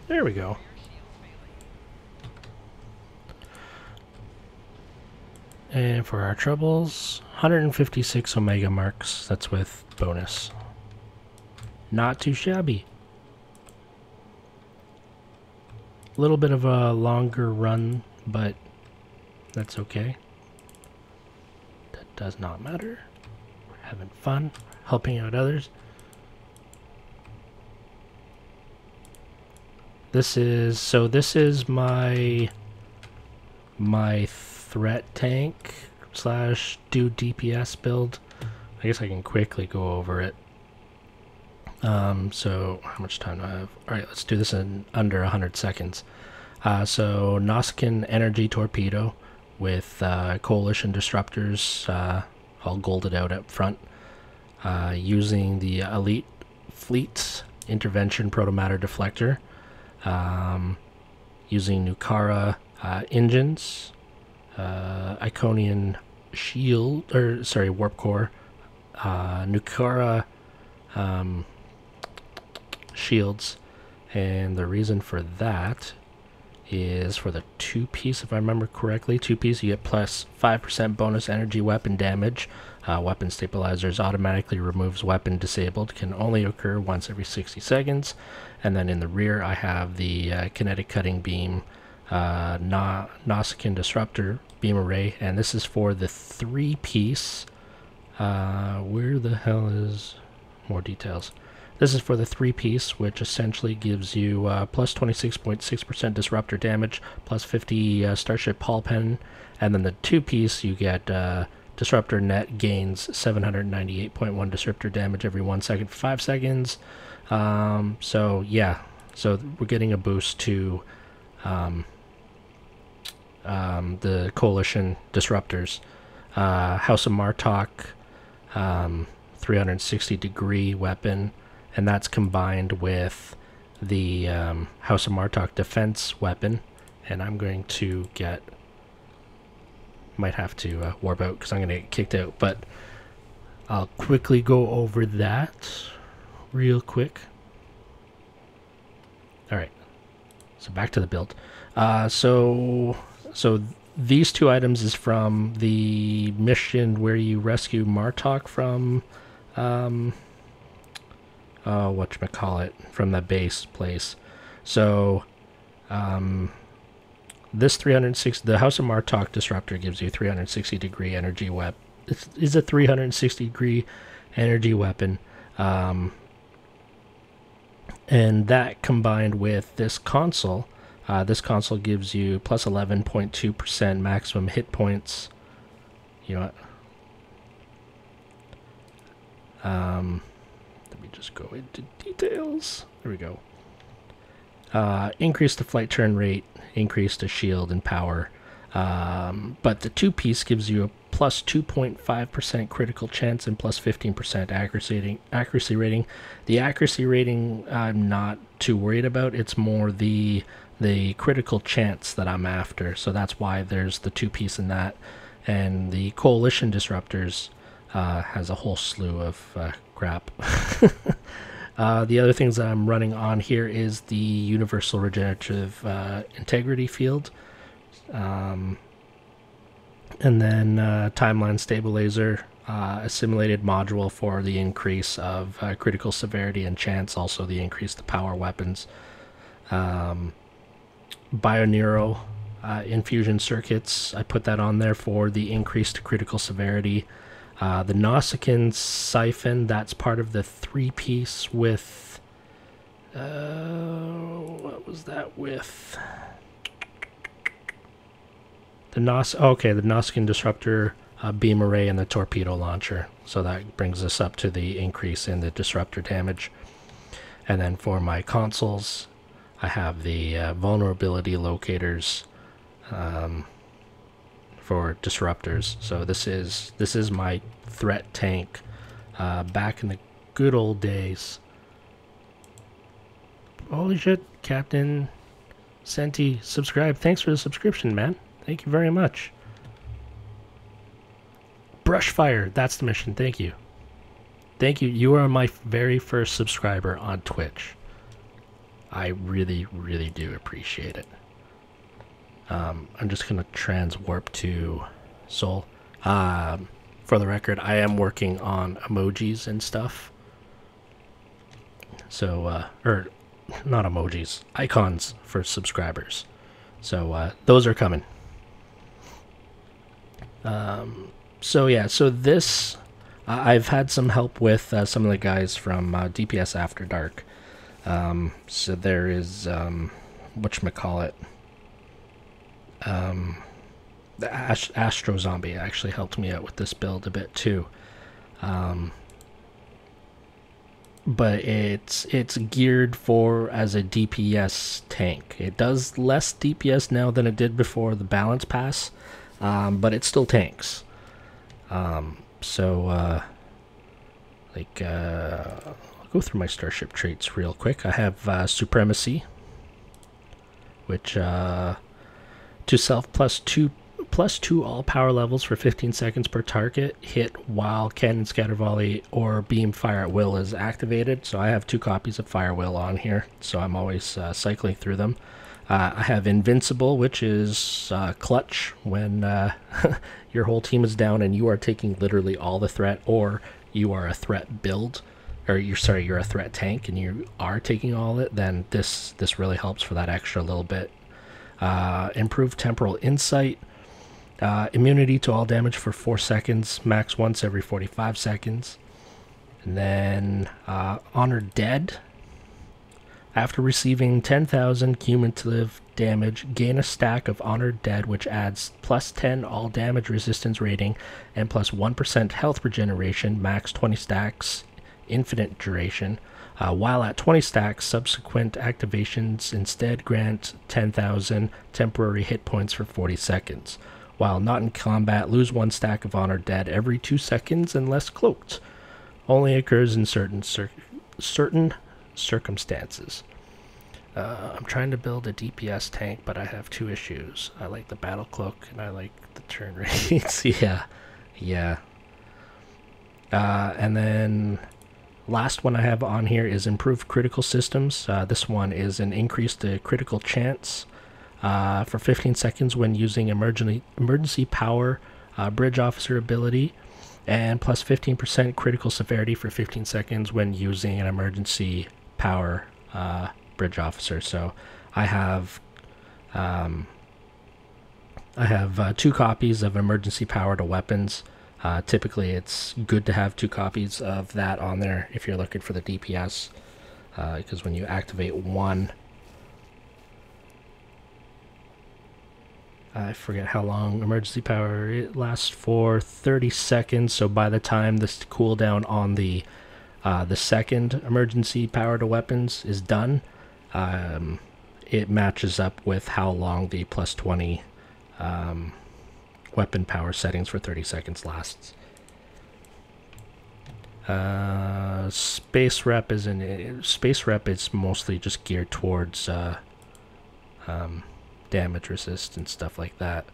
S1: There we go. And for our troubles, 156 Omega marks. That's with bonus. Not too shabby. A little bit of a longer run, but that's okay. That does not matter. We're having fun, helping out others. This is my threat tank slash do DPS build. I guess I can quickly go over it. So how much time do I have? All right, let's do this in under 100 seconds. So Nausicaan energy torpedo with coalition disruptors all golded out up front, using the elite fleet's intervention protomatter deflector. Using Nukara engines, Iconian shield, warp core, Nukara shields, and the reason for that is for the 2-piece, if I remember correctly. 2-piece, you get plus 5% bonus energy weapon damage. Weapon stabilizers automatically removes weapon disabled, can only occur once every 60 seconds. And then in the rear, I have the kinetic cutting beam, Nausicaan disruptor beam array, and this is for the 3-piece. Where the hell is more details? This is for the 3-piece, which essentially gives you plus 26.6% disruptor damage, plus 50 Starship Hull Pen, and then the 2-piece you get disruptor net gains 798.1 disruptor damage every 1 second for 5 seconds. So yeah, so we're getting a boost to the coalition disruptors. House of Martok 360-degree weapon, and that's combined with the House of Martok defense weapon. And I'm going to get... might have to warp out because I'm going to get kicked out, but I'll quickly go over that real quick. Alright, so back to the build. So these two items is from the mission where you rescue Martok from, whatchamacallit, from the base place. So, this 360, the House of Martok disruptor gives you 360-degree energy weapon. It is a 360-degree energy weapon. And that combined with this console gives you plus 11.2% maximum hit points. You know what? Let me just go into details. There we go. Increase the flight turn rate, increase the shield and power. But the two-piece gives you a plus 2.5% critical chance and plus 15% accuracy rating. The accuracy rating I'm not too worried about. It's more the critical chance that I'm after. So that's why there's the two-piece in that. And the Coalition Disruptors has a whole slew of crap. The other things that I'm running on here is the Universal Regenerative Integrity Field. And then Timeline Stabilizer, a simulated module for the increase of critical severity and chance, also the increase to power weapons. Bioneuro infusion circuits, I put that on there for the increased critical severity. The Nausicaan siphon, that's part of the three-piece with... what was that with? The Nausicaan disruptor, beam array, and the torpedo launcher. So that brings us up to the increase in the disruptor damage. And then for my consoles, I have the vulnerability locators for disruptors. So this is my threat tank back in the good old days. Holy shit, Captain Senti, subscribe. Thanks for the subscription, man. Thank you very much. Brushfire, that's the mission. Thank you. Thank you. You are my very first subscriber on Twitch. I really, really do appreciate it. I'm just going to transwarp to Seoul. For the record, I am working on emojis and stuff. So, or not emojis, icons for subscribers. So, those are coming. So yeah, so this, I've had some help with some of the guys from DPS After Dark. So there is, whatchamacallit, the Astro Zombie actually helped me out with this build a bit too. But it's geared for as a DPS tank. It does less DPS now than it did before the balance pass, but it still tanks. I'll go through my starship traits real quick. I have Supremacy, which to self +2 all power levels for 15 seconds per target hit while cannon, scatter volley, or beam fire at will is activated. So I have 2 copies of Fire Will on here, so I'm always cycling through them. I have Invincible, which is clutch when your whole team is down and you are taking literally all the threat, or you are a threat build, or you're a threat tank and you are taking all it. Then this really helps for that extra little bit. Improved temporal insight, immunity to all damage for 4 seconds, max once every 45 seconds. And then Honored Dead. After receiving 10,000 cumulative damage, gain a stack of Honored Dead, which adds +10 all damage resistance rating and +1% health regeneration, max 20 stacks, infinite duration. While at 20 stacks, subsequent activations instead grant 10,000 temporary hit points for 40 seconds. While not in combat, lose 1 stack of honor dead every 2 seconds unless cloaked. Only occurs in certain circumstances. I'm trying to build a DPS tank, but I have 2 issues. I like the battle cloak and I like the turn rates. yeah. And then last one I have on here is improved critical systems. This one is an increased critical chance for 15 seconds when using emergency power bridge officer ability, and plus 15% critical severity for 15 seconds when using an emergency power bridge officer. So I have 2 copies of emergency power to weapons. Typically it's good to have 2 copies of that on there if you're looking for the DPS, because when you activate one, I forget how long emergency power, it lasts for 30 seconds, so by the time this cooldown on the second emergency power to weapons is done, it matches up with how long the plus 20 weapon power settings for 30 seconds lasts. Space rep is mostly just geared towards damage resist and stuff like that.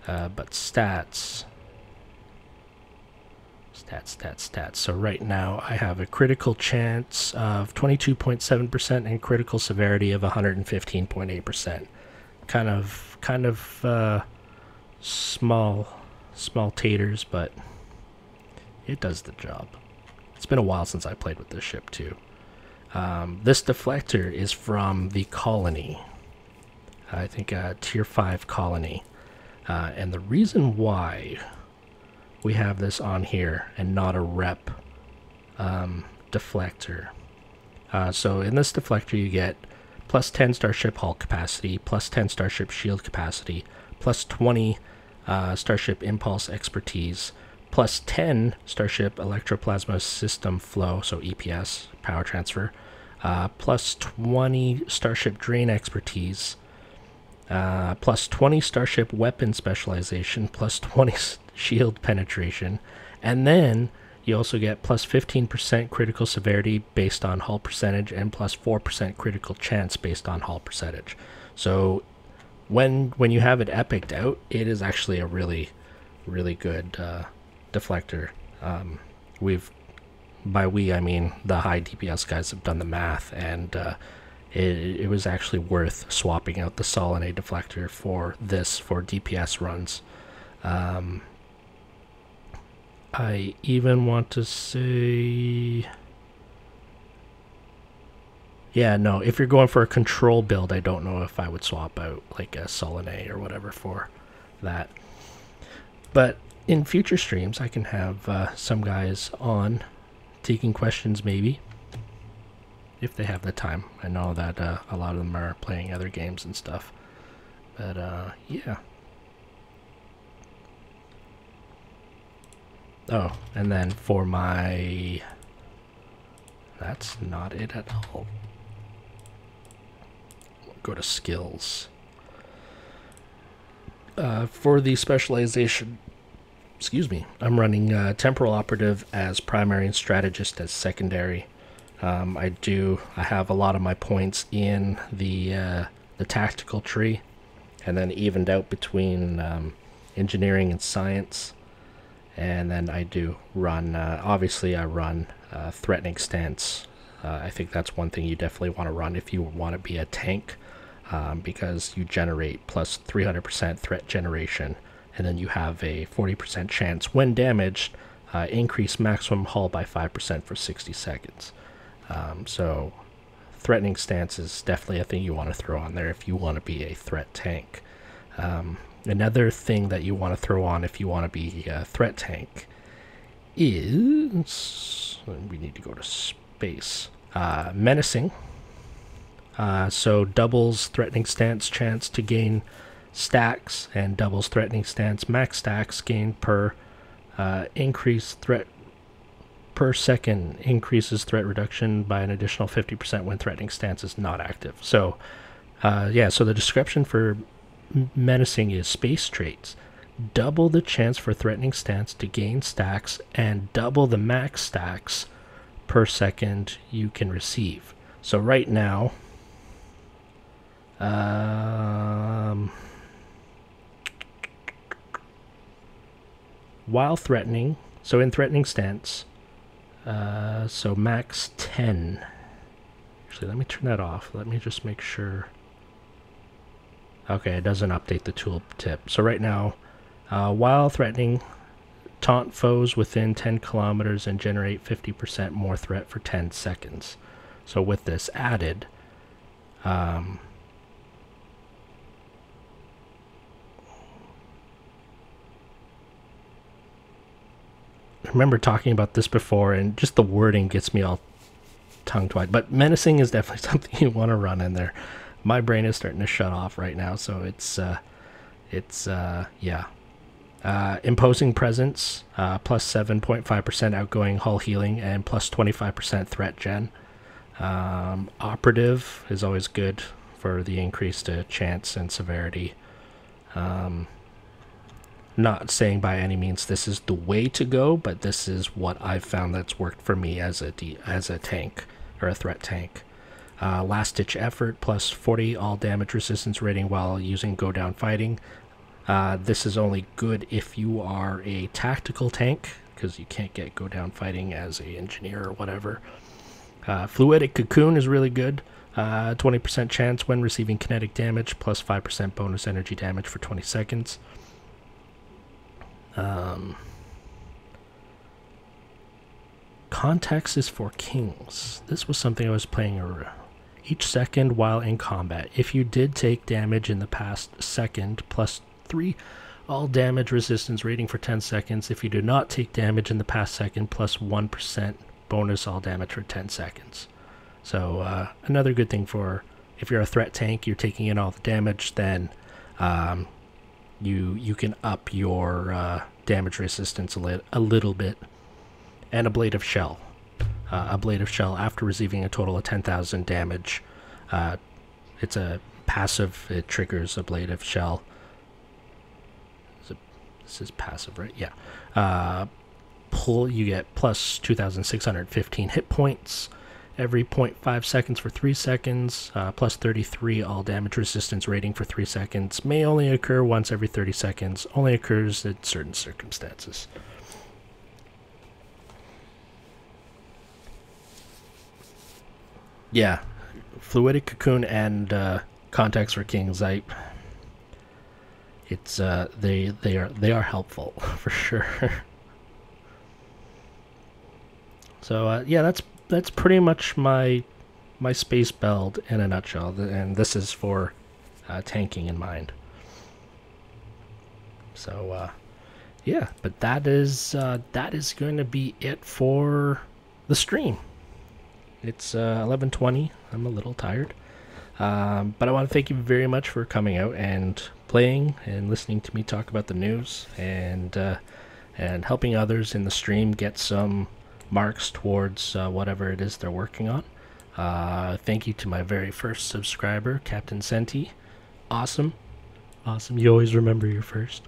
S1: But stats. So right now I have a critical chance of 22.7% and critical severity of 115.8%. Kind of small taters, but it does the job. It's been a while since I played with this ship too. This deflector is from the colony. I think tier 5 colony. And the reason why we have this on here and not a rep deflector. So in this deflector you get plus 10 starship hull capacity, plus 10 starship shield capacity, plus 20 starship impulse expertise, plus 10 starship electroplasma system flow, so EPS, power transfer, plus 20 starship drain expertise, plus 20 starship weapon specialization, plus 20 shield penetration, and then you also get plus 15% critical severity based on hull percentage and plus 4% critical chance based on hull percentage. So when you have it epicked out, it is actually a really good deflector. By we I mean the high DPS guys have done the math, and it was actually worth swapping out the Solid deflector for this for DPS runs. I even want to say, yeah, no, if you're going for a control build, I don't know if I would swap out like a Solid or whatever for that. But in future streams, I can have some guys on taking questions, maybe, if they have the time. I know that a lot of them are playing other games and stuff, but yeah. Oh, and then for my... That's not it at all. Go to skills. For the specialization, excuse me, I'm running Temporal Operative as primary and Strategist as secondary. I have a lot of my points in the tactical tree, and then evened out between engineering and science. And then I do run, obviously I run threatening stance. I think that's one thing you definitely want to run if you want to be a tank, because you generate plus 300% threat generation, and then you have a 40% chance when damaged, increase maximum hull by 5% for 60 seconds. So threatening stance is definitely a thing you want to throw on there if you want to be a threat tank. Another thing that you want to throw on if you want to be a threat tank is, we need to go to space, menacing. So doubles threatening stance chance to gain stacks, and doubles threatening stance max stacks gained per increased threat per second, increases threat reduction by an additional 50% when threatening stance is not active. So yeah, so the description for menacing is space traits. double the chance for threatening stance to gain stacks, and double the max stacks per second you can receive. So right now, while threatening, so in threatening stance, so max 10. Actually, let me turn that off. Let me just make sure. Okay, it doesn't update the tooltip. So right now, while threatening, taunt foes within 10 kilometers and generate 50% more threat for 10 seconds. So with this added, I remember talking about this before, and just the wording gets me all tongue-tied. But menacing is definitely something you want to run in there. My brain is starting to shut off right now, so yeah. Imposing presence, plus 7.5% outgoing hull healing and plus 25% threat gen. Operative is always good for the increased chance and severity. Not saying by any means this is the way to go, but this is what I've found that's worked for me as a tank, or a threat tank. Last ditch effort, plus 40 all damage resistance rating while using go down fighting. This is only good if you are a tactical tank, because you can't get go down fighting as a engineer or whatever. Fluidic cocoon is really good. 20% chance when receiving kinetic damage, plus 5% bonus energy damage for 20 seconds. Context is for kings. This was something I was playing each second while in combat. If you did take damage in the past second, plus 3 all damage resistance rating for 10 seconds. If you do not take damage in the past second, plus 1% bonus all damage for 10 seconds. So another good thing for if you're a threat tank, you're taking in all the damage, then you can up your damage resistance a little bit. And ablative shell. Ablative shell, after receiving a total of 10,000 damage, it's a passive. It triggers ablative shell. This is passive, right? Yeah. You get plus 2,615 hit points every 0.5 seconds for 3 seconds, plus 33 all damage resistance rating for 3 seconds. May only occur once every 30 seconds. Only occurs in certain circumstances. Yeah, fluidic cocoon and context for kings. They are helpful for sure. So yeah, that's pretty much my space build in a nutshell, and this is for tanking in mind. So yeah, but that is going to be it for the stream. It's 11:20. I'm a little tired, but I want to thank you very much for coming out and playing and listening to me talk about the news, and helping others in the stream get some marks towards whatever it is they're working on. Thank you to my very first subscriber, Captain Senti. Awesome. You always remember your first.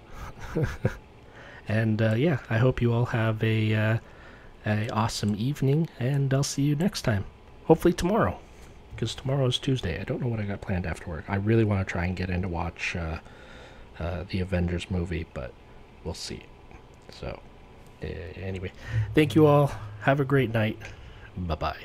S1: And yeah, I hope you all have a awesome evening, and I'll see you next time. Hopefully tomorrow, because tomorrow is Tuesday. I don't know what I got planned after work. I really want to try and get in to watch the Avengers movie, but we'll see. So anyway, thank you all. Have a great night. Bye-bye.